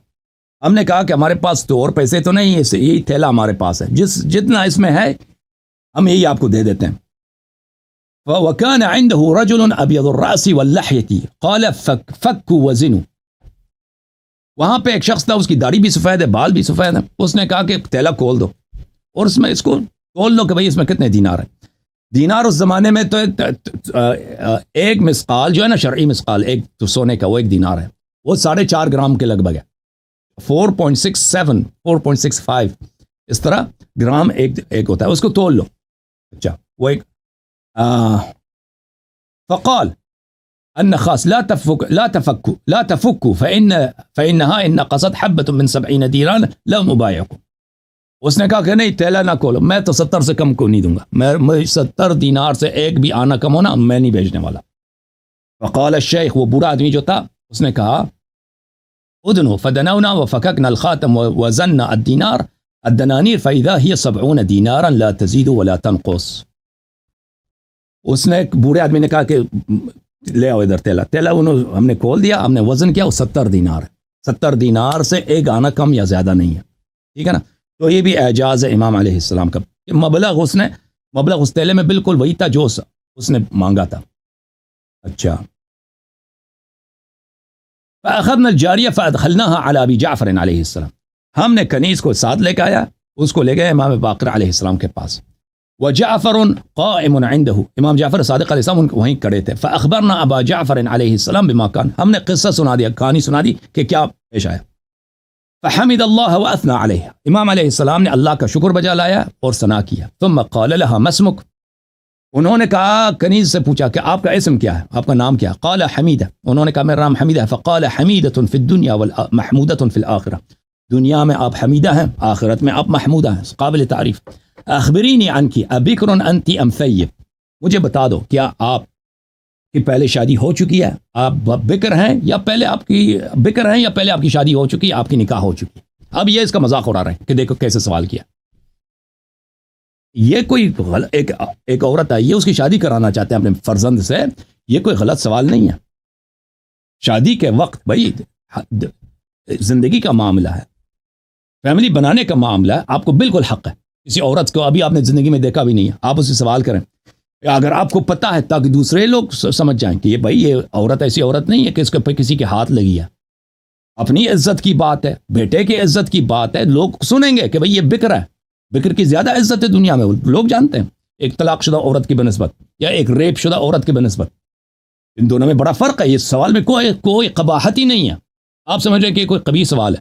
ہم نے کہا کہ ہمارے پاس تو اور پیسے تو نہیں، یہی تھیلا ہمارے پاس ہے، جتنا اس میں ہے ہم یہی آپ کو دے دیتے ہیں. وكان عنده رجل ابيض الراس واللحية قال فكوا وزنوا. وہاں پہ ایک شخص تھا، اس کی داڑھی بھی سفید ہے، بال بھی سفید ہے. اس نے کہا کہ تھیلا کھول دو اور اس میں اس کو کھول دو کہ بھئی اس میں کتنے دینار ہیں. دینار اس زمانے میں تو ایک مسقال جو ہے نا، شرعی مسقال، ایک تو سونے کا وہ 1 دینار ہے، وہ 4.5 گرام کے لگ بھگ ہے. 4.67 4.65 اس طرح گرام ایک ہوتا ہے، اس کو تول لو. اچھا وہ ایک فقال النخاس لا تفكوا فإنها إن نقصت حبة من 70 دينارا لا مبايعكم. اس نے کہا کہ نہیں تیلا نہ کھولو، میں تو 70 سے کم کو نہیں دوں گا، میں 70 دینار سے ایک بھی آنا کم ہونا میں نہیں بیچنے والا. فقال الشیخ، وہ برا آدمی جو تھا، اس نے کہا ادنو فدنونا وفككنا الخاتم ووزنا الدنانير فإذا هي 70 دینارا لا تزيد ولا تنقص. اس نے برے آدمی نے کہا کہ لے آؤ ادھر تیلا ہم نے کھول دیا، ہم نے وزن کیا، وہ 70 دینار ہے. 70 دینار سے ایک آنا کم یا زیادہ نہیں ہے. ٹھیک ہے نا. تو یہ بھی اعجاز ہے امام علیہ السلام کا. مبلغ اس تیلے میں بالکل وہی تھا جو اس نے مانگا تھا. اچھا فأخذنا الجاریہ فأدخلناها على ابی جعفر علیہ السلام. ہم نے کنیز کو ساتھ لے کے آیا، اس کو لے گئے امام باقر علیہ السلام کے پاس. وجعفر قائم عنده، امام جعفر صادق علیہ السلام وہیں کھڑے تھے. فاخبرنا ابا جعفر علیہ السلام بما كان، ہم نے قصہ سنا دیا، کہانی سنا دی کہ کیا پیش آیا. فحمد اللہ واثنى علیہ، امام علیہ السلام نے اللہ کا شکر بجا لایا اور ثنا کیا. ثم قال لها ما اسمك، انہوں نے کہا کنیز سے پوچھا کہ آپ کا اسم کیا ہے، آپ کا نام کیا ہے؟ قال حمیدہ، انہوں نے کہا میرا نام حمیدہ ہے. فقال حمیدۃ فی الدنیا ومحمودۃ فی الآخرہ، دنیا میں آپ حمیدہ ہیں، آخرت میں آپ محمودہ ہیں، قابل تعریف. اخبرینی عنکی ابکر انت ام ثیب، مجھے بتا دو کیا آپ کی پہلے شادی ہو چکی ہے، آپ بکر ہیں یا پہلے آپ کی بکر ہیں یا پہلے آپ کی شادی ہو چکی ہے، آپ کی نکاح ہو چکی ہے. اب یہ اس کا مذاق اڑا رہے ہیں کہ دیکھو کیسے سوال کیا. یہ کوئی ایک عورت ہے، یہ اس کی شادی کرانا چاہتے ہیں اپنے فرزند سے، یہ کوئی غلط سوال نہیں ہے. شادی کے وقت بھائی زندگی کا معاملہ ہے، فیملی بنانے کا معاملہ ہے، آپ کو بالکل حق ہے. کسی عورت کو ابھی آپ نے زندگی میں دیکھا بھی نہیں ہے، آپ اس سے سوال کریں اگر آپ کو پتہ ہے، تاکہ دوسرے لوگ سمجھ جائیں کہ یہ بھائی یہ عورت ایسی عورت نہیں ہے کہ اس کے اوپر کسی کے ہاتھ لگی ہے. اپنی عزت کی بات ہے، بیٹے کی عزت کی بات ہے، لوگ سنیں گے کہ بھائی یہ بکر ہے، بکر کی زیادہ عزت ہے دنیا میں، لوگ جانتے ہیں ایک طلاق شدہ عورت کی بنسبت یا ایک ریپ شدہ عورت کی بنسبت. ان دونوں میں بڑا فرق ہے. یہ سوال میں کوئی قباحت ہی نہیں ہے. آپ سمجھ رہے ہیں کہ یہ کوئی قبیح سوال ہے،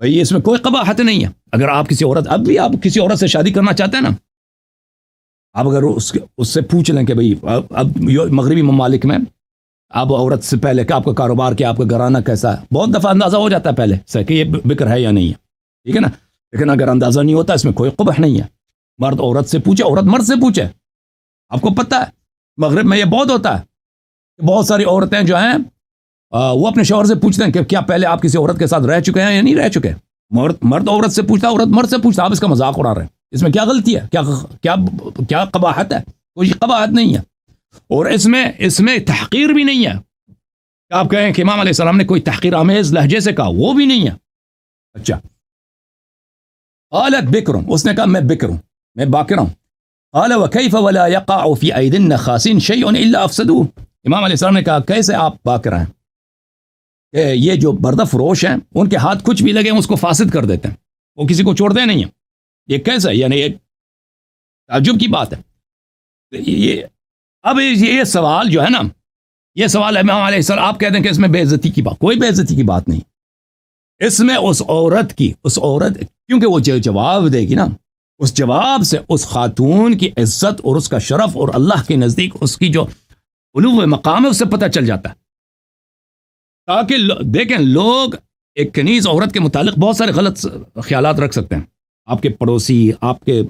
بھائی اس میں کوئی قباحت نہیں ہے. اگر آپ کسی عورت، اب بھی آپ کسی عورت سے شادی کرنا چاہتے ہیں نا، آپ اگر اس سے پوچھ لیں کہ بھئی اب مغربی ممالک میں آپ عورت سے پہلے کہ آپ کا کاروبار کیا، آپ کا گھرانہ کیسا ہے، بہت دفعہ اندازہ ہو جاتا ہے پہلے سے کہ یہ بکر ہے یا نہیں ہے، ٹھیک ہے نا. لیکن اگر اندازہ نہیں ہوتا، اس میں کوئی قبح نہیں ہے. مرد عورت سے پوچھے، عورت مرد سے پوچھے. آپ کو پتہ ہے مغرب میں یہ بہت ہوتا ہے، بہت ساری عورتیں جو ہیں وہ اپنے شوہر سے پوچھتے ہیں کہ کیا پہلے آپ کسی عورت کے ساتھ رہ چکے ہیں یا نہیں رہ چکے. مرد عورت سے پوچھتا، عورت مرد سے پوچھتا. آپ اس کا مذاق اڑا رہے ہیں، اس میں کیا غلطی ہے، کیا قباحت ہے؟ کوئی قباحت نہیں ہے. اور اس میں تحقیر بھی نہیں ہے کہ آپ کہیں کہ امام علیہ السلام نے کوئی تحقیر آمیز لہجے سے کہا، وہ بھی نہیں ہے. اچھا، قالت بکر، اس نے کہا میں بکر ہوں، میں باکر ہوں. قال وكيف ولا يقع في ايدي النخاسين شيء الا افسدوه، امام علیہ السلام نے کہا کیسے آپ باکر ہیں کہ یہ جو بردہ فروش ہیں ان کے ہاتھ کچھ بھی لگے اس کو فاسد کر دیتے ہیں، وہ کسی کو چھوڑتے نہیں ہیں. یہ کیسے، یعنی ایک تعجب کی بات ہے. اب یہ سوال جو ہے نا، یہ سوال ہے امام علیہ السلام، آپ کہتے ہیں کہ اس میں بے عزتی کی بات، کوئی بے عزتی کی بات نہیں. اس میں اس عورت کیونکہ وہ جواب دے گی نا، اس جواب سے اس خاتون کی عزت اور اس کا شرف اور اللہ کے نزدیک اس کی جو علو مقام ہے اس سے پتہ چل جاتا ہے. تاکہ دیکھیں لوگ ایک کنیز عورت کے متعلق بہت سارے غلط خیالات رکھ سکتے ہیں، آپ کے پڑوسی، آپ کے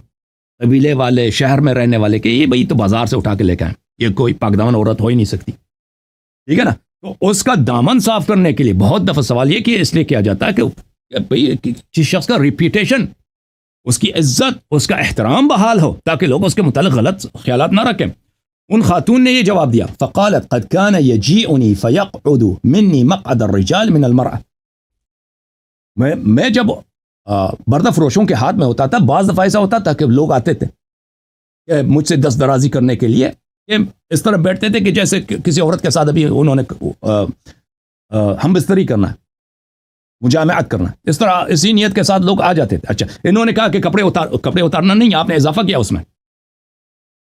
قبیلے والے، شہر میں رہنے والے، کہ یہ بھائی تو بازار سے اٹھا کے لے کے آئیں، یہ کوئی پاکدامن عورت ہو ہی نہیں سکتی، ٹھیک ہے نا. تو اس کا دامن صاف کرنے کے لیے بہت دفعہ سوال یہ کہ اس لیے کیا جاتا ہے کہ بھئی کسی شخص کا ریپیٹیشن، اس کی عزت، اس کا احترام بحال ہو، تاکہ لوگ اس کے متعلق غلط خیالات نہ رکھیں. ان خاتون نے یہ جواب دیا، فقالت قد كان يجيئني فيقعد مني مقعد الرجال من المرأة، میں جب بردہ فروشوں کے ہاتھ میں ہوتا تھا، بعض دفعہ ایسا ہوتا تھا کہ لوگ آتے تھے کہ مجھ سے دست درازی کرنے کے لیے، کہ اس طرح بیٹھتے تھے کہ جیسے کسی عورت کے ساتھ ابھی انہوں نے ہم بستری کرنا ہے، مجامعت کرنا ہے، اس طرح اسی نیت کے ساتھ لوگ آ جاتے تھے. اچھا، انہوں نے کہا کہ کپڑے اتارنا نہیں، آپ نے اضافہ کیا، اس میں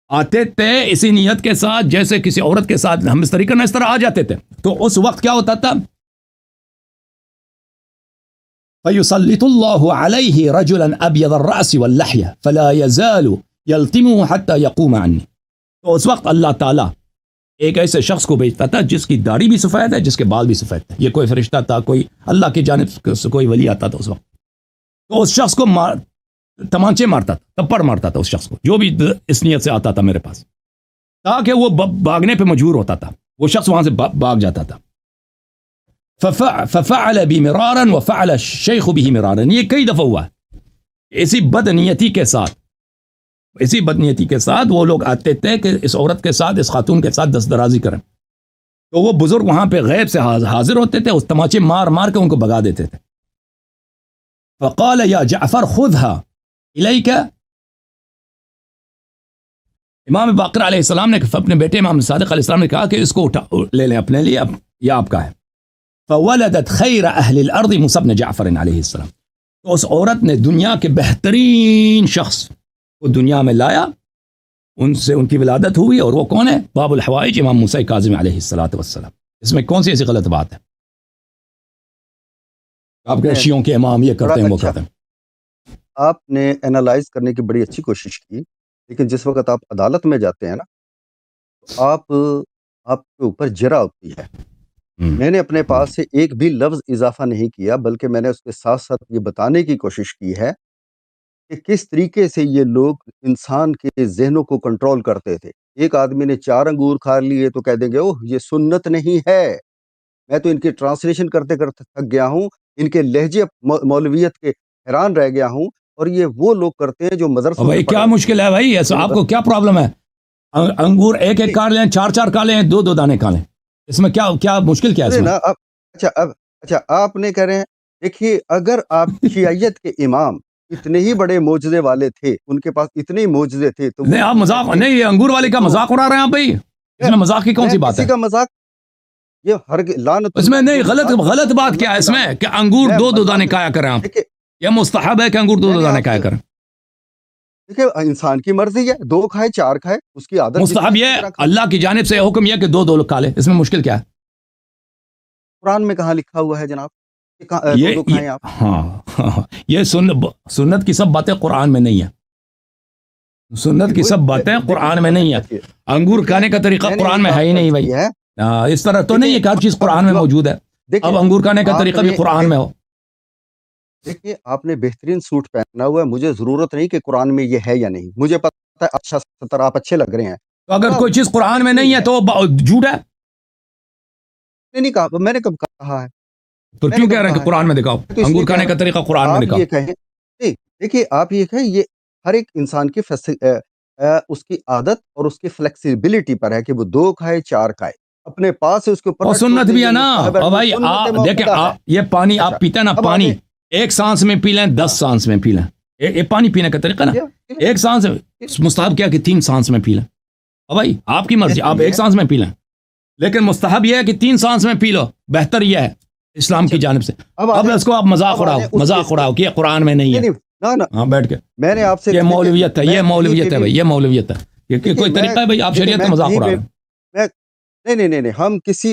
آتے تھے اسی نیت کے ساتھ جیسے کسی عورت کے ساتھ ہم بستری کرنا، اس طرح آ جاتے تھے. تو اس وقت کیا ہوتا تھا، فَيُسَلِّطُ اللَّهُ عَلَيْهِ رَجُلًا أَبْيَضَ الرَّأْسِ وَاللَّحْيَةِ فَلَا يَزَالُ يَلْتِمُهُ حَتَّى يَقُومَ عَنِّي. تو اس وقت اللہ تعالیٰ ایک ایسے شخص کو بھیجتا تھا جس کی داڑھی بھی سفید ہے، جس کے بال بھی سفید تھے. یہ کوئی فرشتہ تھا، کوئی اللہ کی جانب سے کوئی ولی آتا تھا اس وقت. تو اس شخص کو تمانچے مارتا تھا، تپڑ مارتا تھا اس شخص کو، جو بھی اس نیت سے آتا تھا میرے پاس، تاکہ وہ بھاگنے پہ مجبور ہوتا تھا، وہ شخص وہاں سے بھاگ جاتا تھا. ففعل بی مرارا وفعل الشیخ به مرارا. یہ کئی دفعہ ہوا ہے. اسی بدنیتی کے ساتھ وہ لوگ آتے تھے کہ اس عورت کے ساتھ، اس خاتون کے ساتھ دست درازی کریں. تو وہ بزرگ وہاں پہ غیب سے حاضر ہوتے تھے، اس تماچے مار مار کے ان کو بھگا دیتے تھے. فقال یا جعفر خذها الیک. امام باقر علیہ السلام نے اپنے بیٹے امام صادق علیہ السلام نے کہا کہ اس کو لے لیں اپنے لیے، یہ آپ کا ہے. فولدت خیر اہل الارض موسیٰ بن جعفر علیہ السلام. تو اس عورت نے دنیا کے بہترین شخص کو دنیا میں لایا، ان سے ان کی ولادت ہوئی، اور وہ کون ہے؟ باب الحوائج امام موسیٰ کاظم علیہ الصلوۃ والسلام۔ اس میں کون سی ایسی غلط بات ہے؟ آپ کے شیعوں کے امام یہ کرتے ہیں وہ کرتے ہیں۔ آپ نے اینالائز کرنے کی بڑی اچھی کوشش کی، لیکن جس وقت آپ عدالت میں جاتے ہیں نا، تو آپ کے اوپر جرا ہوتی ہے۔ میں نے اپنے پاس سے ایک بھی لفظ اضافہ نہیں کیا، بلکہ میں نے اس کے ساتھ ساتھ یہ بتانے کی کوشش کی ہے کہ کس طریقے سے یہ لوگ انسان کے ذہنوں کو کنٹرول کرتے تھے۔ ایک آدمی نے 4 انگور کھا لیے تو کہہ دیں گے اوہ یہ سنت نہیں ہے۔ میں تو ان کی ٹرانسلیشن کرتے کرتے تھک گیا ہوں، ان کے لہجے مولویت کے حیران رہ گیا ہوں، اور یہ وہ لوگ کرتے ہیں جو مدرسوں بھائی کیا مشکل ہے بھائی؟ ایسا آپ کو کیا پرابلم ہے؟ انگور ایک ایک کھا لیں، 4 کھا لیں، 2 دانے کھا لیں، اس میں کیا مشکل کیا ہے اس میں؟ اچھا آپ نے کہہ رہے ہیں، دیکھیے اگر آپ شیعیت کے امام اتنے ہی بڑے معجزے والے تھے، ان کے پاس اتنے ہی معجزے تھے تو نہیں، آپ مذاق نہیں، یہ انگور والے کا مذاق اڑا رہے ہیں آپ بھائی، اس میں مذاق کی کون سی بات ہے؟ کسی کا مذاق یہ ہر لعنت اس میں نہیں، غلط بات کیا ہے اس میں کہ انگور 2 دانے کھایا کریں آپ؟ یہ مستحب ہے کہ انگور 2 دانے کھایا کریں؟ دیکھیں انسان کی مرضی ہے، 2 کھائے 4 کھائے، اس کی عادت۔ مستحب یہ اللہ کی جانب سے حکم یہ کہ 2 کھا لے، اس میں مشکل کیا ہے؟ قرآن میں کہاں لکھا ہوا ہے جناب یہ 2 کھائیں آپ؟ ہاں یہ سنت کی سب باتیں قرآن میں نہیں ہے، سنت کی سب باتیں قرآن میں نہیں ہے۔ انگور کھانے کا طریقہ قرآن میں ہے ہی نہیں بھائی، اس طرح تو نہیں ہے کہ ہر چیز قرآن میں موجود ہے۔ اب انگور کھانے کا طریقہ بھی قرآن میں ہو۔ دیکھیے آپ نے بہترین سوٹ پہنا ہوا ہے، مجھے ضرورت نہیں کہ قرآن میں یہ ہے یا نہیں، مجھے پتہ ہے اچھا ستر آپ اچھے لگ رہے ہیں۔ تو اگر کوئی چیز قرآن میں نہیں ہے تو جھوٹ ہے؟ نہیں کہا، میں نے کب کہا ہے؟ تو کیوں کہہ رہے ہیں کہ قرآن میں دکھاؤ انگور کھانے کا طریقہ قرآن میں دکھاؤ؟ دیکھیے آپ یہ کہیں، یہ ہر ایک انسان کی اس کی عادت اور اس کی فلیکسیبلٹی پر ہے کہ وہ 2 کھائے 4 کھائے، اپنے پاس سے اس کے اوپر اور سنت بھی ہے نا بھائی۔ دیکھیں یہ پانی آپ پیتے ہیں نا، پانی ایک سانس میں پی لیں، 10 سانس میں پی لیں، یہ پانی پینے کا طریقہ نا، ایک سانس مستحب کیا کہ 3 سانس میں پی لیں؟ بھائی آپ کی مرضی، آپ ایک سانس میں پی لیں، لیکن مستحب یہ ہے کہ 3 سانس میں پی لو، بہتر یہ ہے اسلام کی جانب سے۔ اب اس کو آپ مذاق اڑاؤ کہ قرآن میں نہیں ہے، ہاں بیٹھ کے میں نے آپ سے یہ مولویت ہے، یہ مولویت ہے بھائی، یہ مولویت ہے، یہ کوئی طریقہ ہے بھائی؟ آپ شریعت کا مذاق اڑا رہے ہیں۔ نہیں،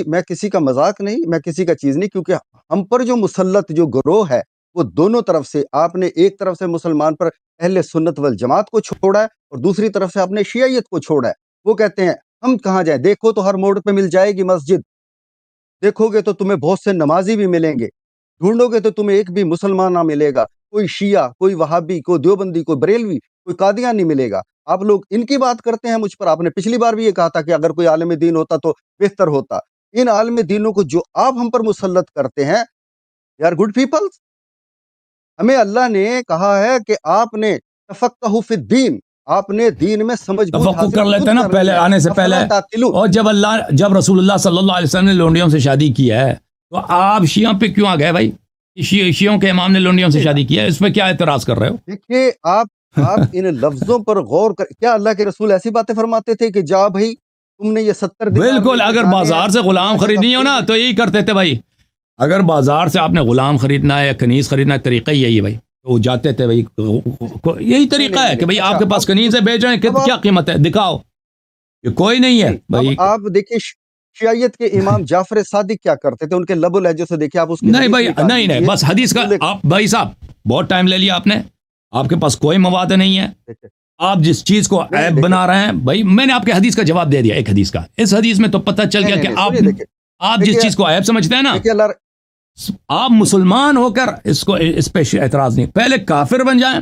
میں کسی کا مذاق نہیں، میں کسی کا چیز نہیں، کیونکہ ہم پر جو مسلط جو گروہ ہے وہ دونوں طرف سے، آپ نے ایک طرف سے مسلمان پر اہل سنت والجماعت کو چھوڑا ہے، اور دوسری طرف سے آپ نے شیعیت کو چھوڑا ہے۔ وہ کہتے ہیں ہم کہاں جائیں، دیکھو تو ہر موڑ پہ مل جائے گی مسجد، دیکھو گے تو تمہیں بہت سے نمازی بھی ملیں گے، ڈھونڈو گے تو تمہیں ایک بھی مسلمان نہ ملے گا، کوئی شیعہ، کوئی وہابی، کوئی دیوبندی، کوئی بریلوی، کوئی قادیانی نہیں ملے گا۔ آپ لوگ ان کی بات کرتے ہیں مجھ پر، آپ نے پچھلی بار بھی یہ کہا تھا کہ اگر کوئی عالم دین ہوتا تو بہتر ہوتا۔ ان عالم دینوں کو جو آپ ہم پر مسلط کرتے ہیں، دے آر گڈ پیپلز۔ ہمیں اللہ نے کہا ہے کہ آپ نے تفقہوا فی الدین، آپ نے دین میں سمجھ تفقہ کر لیتے نا پہلے آنے سے پہلے، اور جب رسول اللہ صلی اللہ علیہ وسلم نے لونڈیوں سے شادی کی ہے تو آپ شیعوں پہ کیوں آ گئے بھائی؟ شیعوں کے امام نے لونڈیوں سے شادی کی ہے، اس پہ کیا اعتراض کر رہے ہو؟ دیکھیے آپ ان لفظوں پر غور کر، کیا اللہ کے رسول ایسی باتیں فرماتے تھے کہ جا بھائی تم نے یہ 70 بالکل، اگر بازار سے غلام خریدنی ہو نا تو یہی کرتے تھے بھائی، اگر بازار سے آپ نے غلام خریدنا ہے یا کنیز خریدنا ہے، طریقہ یہی ہے بھائی، تو وہ جاتے تھے بھائی، یہی طریقہ ہے کہ بھائی آپ کے پاس کنیزیں بیچ رہے ہیں، کیا قیمت ہے دکھاؤ، یہ کوئی نہیں ہے بھائی۔ آپ دیکھیے شیعیت کے امام جعفر صادق کیا کرتے تھے، ان کے لب و لہجے سے دیکھیے آپ اس کی نہیں بھائی، نہیں بس حدیث کا آپ بھائی صاحب بہت ٹائم لے لیا آپ نے، آپ کے پاس کوئی مواد نہیں ہے، آپ جس چیز کو عیب بنا رہے ہیں بھائی، میں نے آپ کے حدیث کا جواب دے دیا، ایک حدیث کا، اس حدیث میں تو پتہ چل گیا کہ آپ جس چیز کو عیب سمجھتے ہیں نا، آپ مسلمان ہو کر اس پہ اعتراض نہیں، پہلے کافر بن جائیں،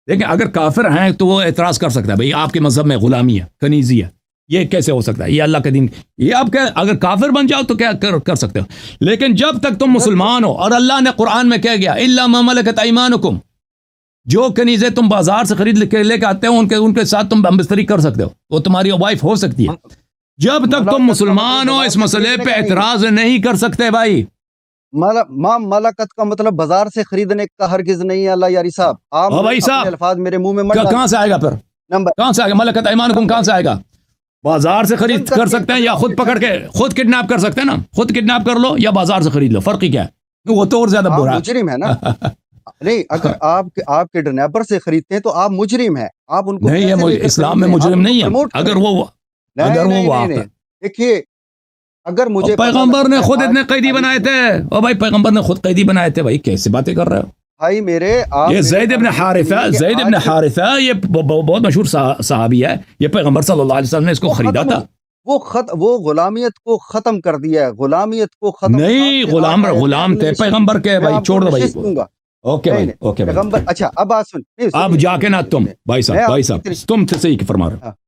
لیکن اگر کافر ہیں تو وہ اعتراض کر سکتا ہے بھئی آپ کے مذہب میں غلامی ہے، کنیزی ہے، یہ کیسے ہو سکتا ہے، یہ اللہ کا دین، یہ آپ اگر کافر بن جاؤ تو کیا کر سکتے ہو، لیکن جب تک تم مسلمان ہو، اور اللہ نے قرآن میں کہہ گیا الا ما ملکت ایمانکم، جو کنیزیں تم بازار سے خرید کے لے کے آتے ہو ان کے ساتھ تم ہمبستری کر سکتے ہو، وہ تمہاری وائف ہو سکتی ہے، جب تک تم مسلمان ہو اس مسئلے پہ اعتراض نہیں کر سکتے بھائی۔ ملکت کا مطلب بازار سے خریدنے کا ہرگز نہیں ہے اللہ یاری صاحب، آپ اپنے الفاظ میرے منہ میں مت ڈالیں۔ کہاں سے آئے گا پھر، کہاں سے آئے گا ملکت ایمانکم، کہاں سے آئے گا؟ بازار سے خرید کر سکتے ہیں یا خود پکڑ کے خود کڈنیپ کر سکتے ہیں نا، خود کڈنیپ کر لو یا بازار سے خرید لو، فرق ہی کیا ہے، وہ تو اور زیادہ برا ہے، مجرم ہے نا، نہیں اگر آپ کڈنیپر سے خریدتے ہیں تو آپ مجرم ہیں, آپ ان کو نہیں پیسے دے یہ کر اسلام میں خریدتے ہیں, آپ مجرم ان کو نہیں ہے. پروموٹ اگر کریں. وہ نہیں نہیں وہاں نہیں پہ نہیں دیکھیے, اگر مجھے پتہ پیغمبر نے لگتا ہے خود آج اتنے کی قیدی تاریخ بنائے میں, تھے, اور بھائی پیغمبر نے خود قیدی بنائے تھے, بھائی کیسے باتیں کر رہے ہو؟ بھائی میرے آپ یہ میرے زید ابن بات کو حارثہ, سنیے کہ زید ابن آج کی حارثہ یہ بہت مشہور صحابی ہے, یہ پیغمبر صلی اللہ علیہ وسلم نے اس کو وہ خریدا ختم تھا. وہ غلامیت کو ختم کر دیا ہے, غلامیت کو ختم. نہیں 7 سے 8 آیتیں غلام تھے نشست, پیغمبر کے, میں بھائی آپ کو چھوڑ دو بھائی. نشست دوں گا. اوکے نہیں بھائی, نہیں اوکے پیغمبر, بھائی. اچھا اب بات سن, نہیں اب سنیے جا کے نا تم بھائی میں صاحب, آپ بھائی کی صاحب اتنی تم سے صحیح فرما رہے ہاں, ہو.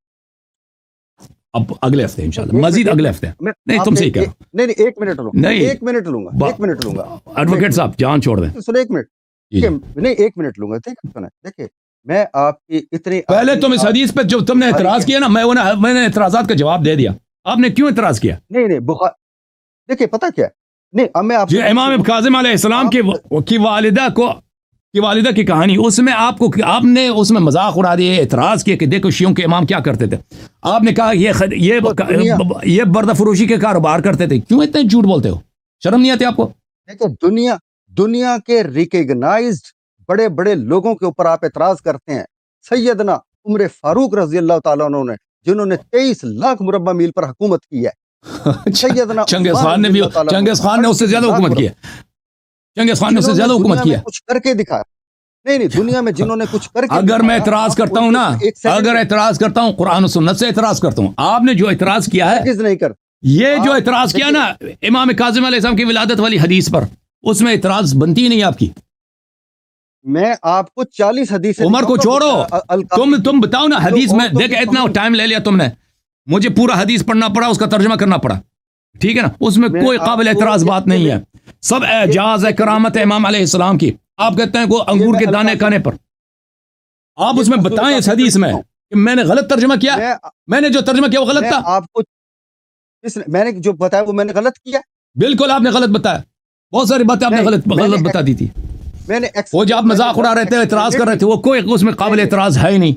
اب اگلے ہفتے انشاءاللہ, ایک مزید منٹ اگلے ہفتے. میں نہیں آپ تم سے سے ہی کہہ رہا ہوں. نہیں نہیں 1 منٹ لوں, نہیں 1 منٹ لوں گا, 1 منٹ لوں گا, ایڈوکیٹ صاحب جان چھوڑ دیں. سنو 1 منٹ, جی ٹھیک جی. ہے, نہیں 1 منٹ لوں گا, ٹھیک ہے سنیں. دیکھیں میں آپ کی اتنی پہلے تم اس حدیث پہ جو تم نے بخاری اعتراض کے کیا نا, میں نے اعتراضات کا جواب دے دیا. آپ نے کیوں اعتراض کیا؟ نہیں نہیں دیکھیں پتہ کیا ہے, نہیں اب میں آپ جی سے امام کاظم علیہ السلام کی والدہ کی کہانی, اس میں آپ نے اس میں مذاق اڑا دیا, اعتراض کیا کہ دیکھو شیعوں کے امام کیا کرتے تھے. آپ نے کہا یہ بردہ فروشی کے کاروبار کرتے تھے. کیوں اتنے جھوٹ بولتے ہو؟ شرم نہیں آتی آپ کو؟ دیکھیں دنیا کے ریکگنائزڈ بڑے بڑے لوگوں کے اوپر آپ اعتراض کرتے ہیں. سیدنا عمر فاروق رضی اللہ تعالیٰ عنہ نے, جنہوں نے 23 لاکھ مربع میل پر حکومت کی ہے. سیدنا چنگیز عثمان خان نے رضی بھی, اللہ تعالیٰ عنہ چنگیز خان نے اس سے زیادہ حکومت کیا. چنگیز خان نے اس سے زیادہ حکومت دنیا میں کیا. کچھ کر کے دکھایا. نہیں دنیا میں جنہوں نے کچھ کر کے اگر میں دکھایا, اعتراض آپ کرتا ان ہوں کے نا, اوپر ایک سیکنڈ اگر اعتراض کرتا ہوں قرآن و سنت سے اعتراض کرتا ہوں. آپ نے جو اعتراض کیا ہے, ہرگز نہیں کرتے. یہ جو آپ اعتراض کیا نا امام کاظم علیہ السلام کی ولادت والی حدیث پر, اس میں اعتراض بنتی ہی نہیں آپ کی. میں آپ کو 40 حدیثیں عمر کو چھوڑو, تم بتاؤ نا حدیث میں. دیکھ اتنا ٹائم لے لیا تم نے, مجھے پورا حدیث پڑھنا پڑا, اس کا ترجمہ کرنا پڑا, ٹھیک ہے نا. اس میں کوئی قابل اعتراض بات نہیں ہے, سب اعجاز ہے, کرامت ہے امام علیہ السلام کی. آپ کہتے ہیں کو انگور کے دانے کھانے پر. آپ اس میں بتائیں اس حدیث میں کہ میں نے غلط ترجمہ کیا, میں نے جو ترجمہ کیا وہ غلط تھا. آپ کو میں نے جو بتایا وہ میں نے غلط کیا. بالکل آپ نے غلط بتایا, بہت ساری باتیں آپ نے غلط بتا دی تھی. میں نے وہ جو آپ مذاق اڑا رہے تھے, اعتراض کر رہے تھے, وہ کوئی اس میں قابل اعتراض ہے ہی نہیں.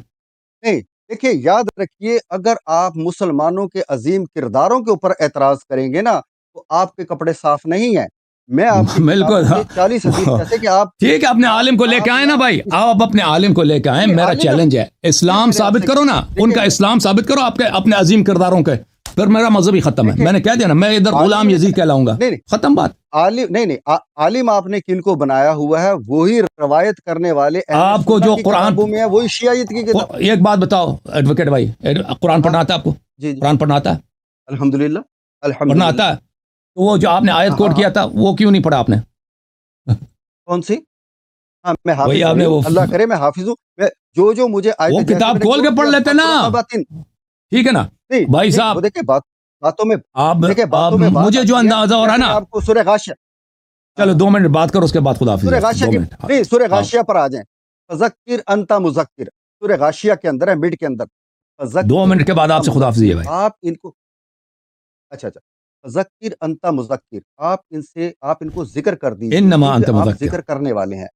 نہیں دیکھیے یاد رکھیے, اگر آپ مسلمانوں کے عظیم کرداروں کے اوپر اعتراض کریں گے نا تو آپ کے کپڑے صاف نہیں ہیں. میں آپ کی بالکل 40 حدیث کہتے کہ آپ ٹھیک ہے, اپنے عالم کو لے کے آئے نا بھائی, آپ اپنے عالم کو لے کے آئیں. میرا چیلنج ہے, اسلام ثابت کرو نا, ان کا اسلام ثابت کرو, آپ کے اپنے عظیم کرداروں کے, پھر میرا مذہب ہی ختم ہے. میں نے کہہ دیا نا, میں ادھر غلام یزید کہلاؤں گا, ختم بات. عالم آپ نے کن کو بنایا ہوا ہے, وہی روایت کرنے والے آپ کو جو قرآن میں ہے, وہی شیعیت کی کتاب. ایک بات بتاؤ ایڈوکیٹ بھائی, قرآن پڑھنا آتا ہے آپ کو؟ جی قرآن پڑھنا آتا ہے؟ الحمدللہ پڑھنا آتا ہے. تو وہ جو آپ نے آیت کوٹ کیا تھا وہ کیوں نہیں پڑھا آپ نے؟ کون سی؟ ہاں میں وہی حافظ آپ نے ہوں, اللہ کرے میں حافظ ہوں. جو مجھے وہ کتاب کھول کے پڑھ لیتے نا, ٹھیک ہے نا بھائی صاحب. دیکھیں باتوں میں آپ مجھے جو اندازہ ہو رہا ہے نا, آپ کو سورہ غاشیہ, چلو 2 منٹ بات کرو, اس کے بعد خدا حافظ. سورہ غاشیہ نہیں, سورہ غاشیہ پر آ جائیں. فذکر انت مذکر, سورہ غاشیہ کے اندر ہے, مڈ کے اندر. 2 منٹ کے بعد آپ سے خدا حافظ ہے بھائی. آپ ان کو اچھا فذکر انت مذکر, آپ ان کو ذکر کر دیجیے, انما انت آپ مذکر, ذکر کرنے والے ہیں.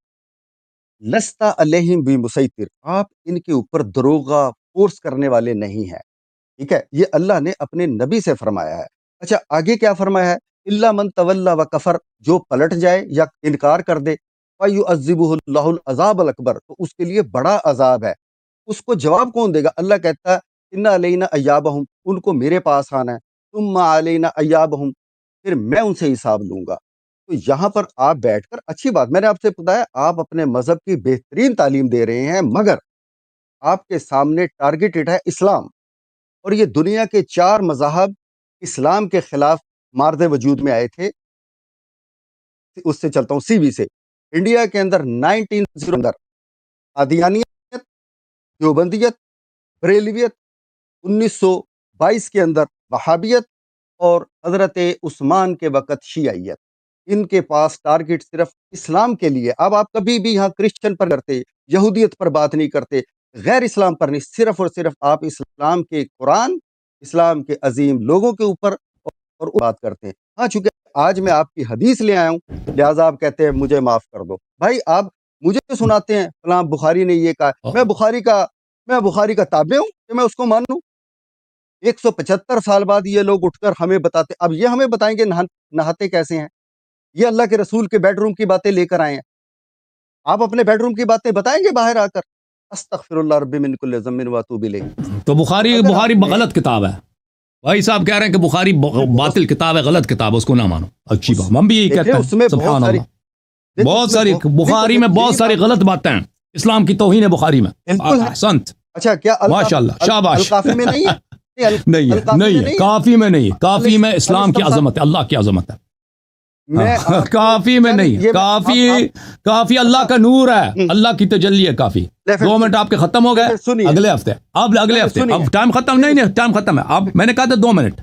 لستا علیہم بمسیطر, آپ ان کے اوپر دروغہ فورس کرنے والے نہیں ہیں. ٹھیک ہے, یہ اللہ نے اپنے نبی سے فرمایا ہے. اچھا آگے کیا فرمایا ہے, الا من تولی وکفر, جو پلٹ جائے یا انکار کر دے, فیعذبہ اللہ العذاب الاکبر, تو اس کے لیے بڑا عذاب ہے. اس کو جواب کون دے گا؟ اللہ کہتا ہے ان علینا ایابہم, ان کو میرے پاس آنا ہے, ثم علینا ایابہم, پھر میں ان سے حساب لوں گا. تو یہاں پر آپ بیٹھ کر, اچھی بات, میں نے آپ سے بتایا آپ اپنے مذہب کی بہترین تعلیم دے رہے ہیں, مگر آپ کے سامنے ٹارگیٹڈ ہے اسلام, اور یہ دنیا کے 4 مذاہب اسلام کے خلاف مارد وجود میں آئے تھے. اس سے چلتا ہوں سی وی سے. انڈیا کے اندر 1900 اندر قادیانیت, دیوبندیت, بریلویت, 1922 کے اندر وہابیت, اور حضرت عثمان کے وقت شیعیت. ان کے پاس ٹارگٹ صرف اسلام کے لیے. اب آپ کبھی بھی یہاں کرسچن پر کرتے, یہودیت پر بات نہیں کرتے, غیر اسلام پر نہیں, صرف اور صرف آپ اسلام کے قرآن, اسلام کے عظیم لوگوں کے اوپر اور بات کرتے ہیں. ہاں چونکہ آج میں آپ کی حدیث لے آیا ہوں, لہٰذا آپ کہتے ہیں مجھے معاف کر دو. بھائی آپ مجھے سناتے ہیں فلاں بخاری نے یہ کہا, میں بخاری کا تابع ہوں کہ میں اس کو مانوں؟ 175 سال بعد یہ لوگ اٹھ کر ہمیں بتاتے, اب یہ ہمیں بتائیں گے نہاتے کیسے ہیں. یہ اللہ کے رسول کے بیڈ روم کی باتیں لے کر آئے ہیں. آپ اپنے بیڈ روم کی باتیں بتائیں گے باہر آ کر؟ استغفر اللہ ربی من کل ذنب واتوب الیہ. تو بخاری اگر بخاری آپ نے- غلط کتاب ہے. بھائی صاحب کہہ رہے ہیں کہ بخاری باطل کتاب ہے، غلط کتاب ہے، اس کو نہ مانو. اچھی بات، ہم بھی یہی دیکھیں، کہتے اس ہیں. میں بہت سبحان ساری- اللہ، دیکھیں، بہت اس میں ساری بخاری میں بہت ساری غلط باتیں ہیں. اسلام کی توہین ہے بخاری میں. بالکل ہے. احسنت، اچھا کیا ماشاء اللہ، شاباش. الکافی میں نہیں ہے؟ نہیں ہے، الکافی نہیں میں ہے، نہیں ہے؟ کافی میں نہیں ہے. کافی میں اسلام کی عظمت ہے، اللہ کی عظمت ہے. میں آپ کو- کافی میں نہیں ہے. یہ کافی اللہ کا نور ہے، اللہ کی تجلی ہے کافی. 2 منٹ آپ کے ختم ہو گئے. سنیے. اگلے ہفتے، اب اگلے ہفتے، سنیے. اب ٹائم ختم. نہیں ٹائم ختم ہے. اب میں نے کہا تھا 2 منٹ.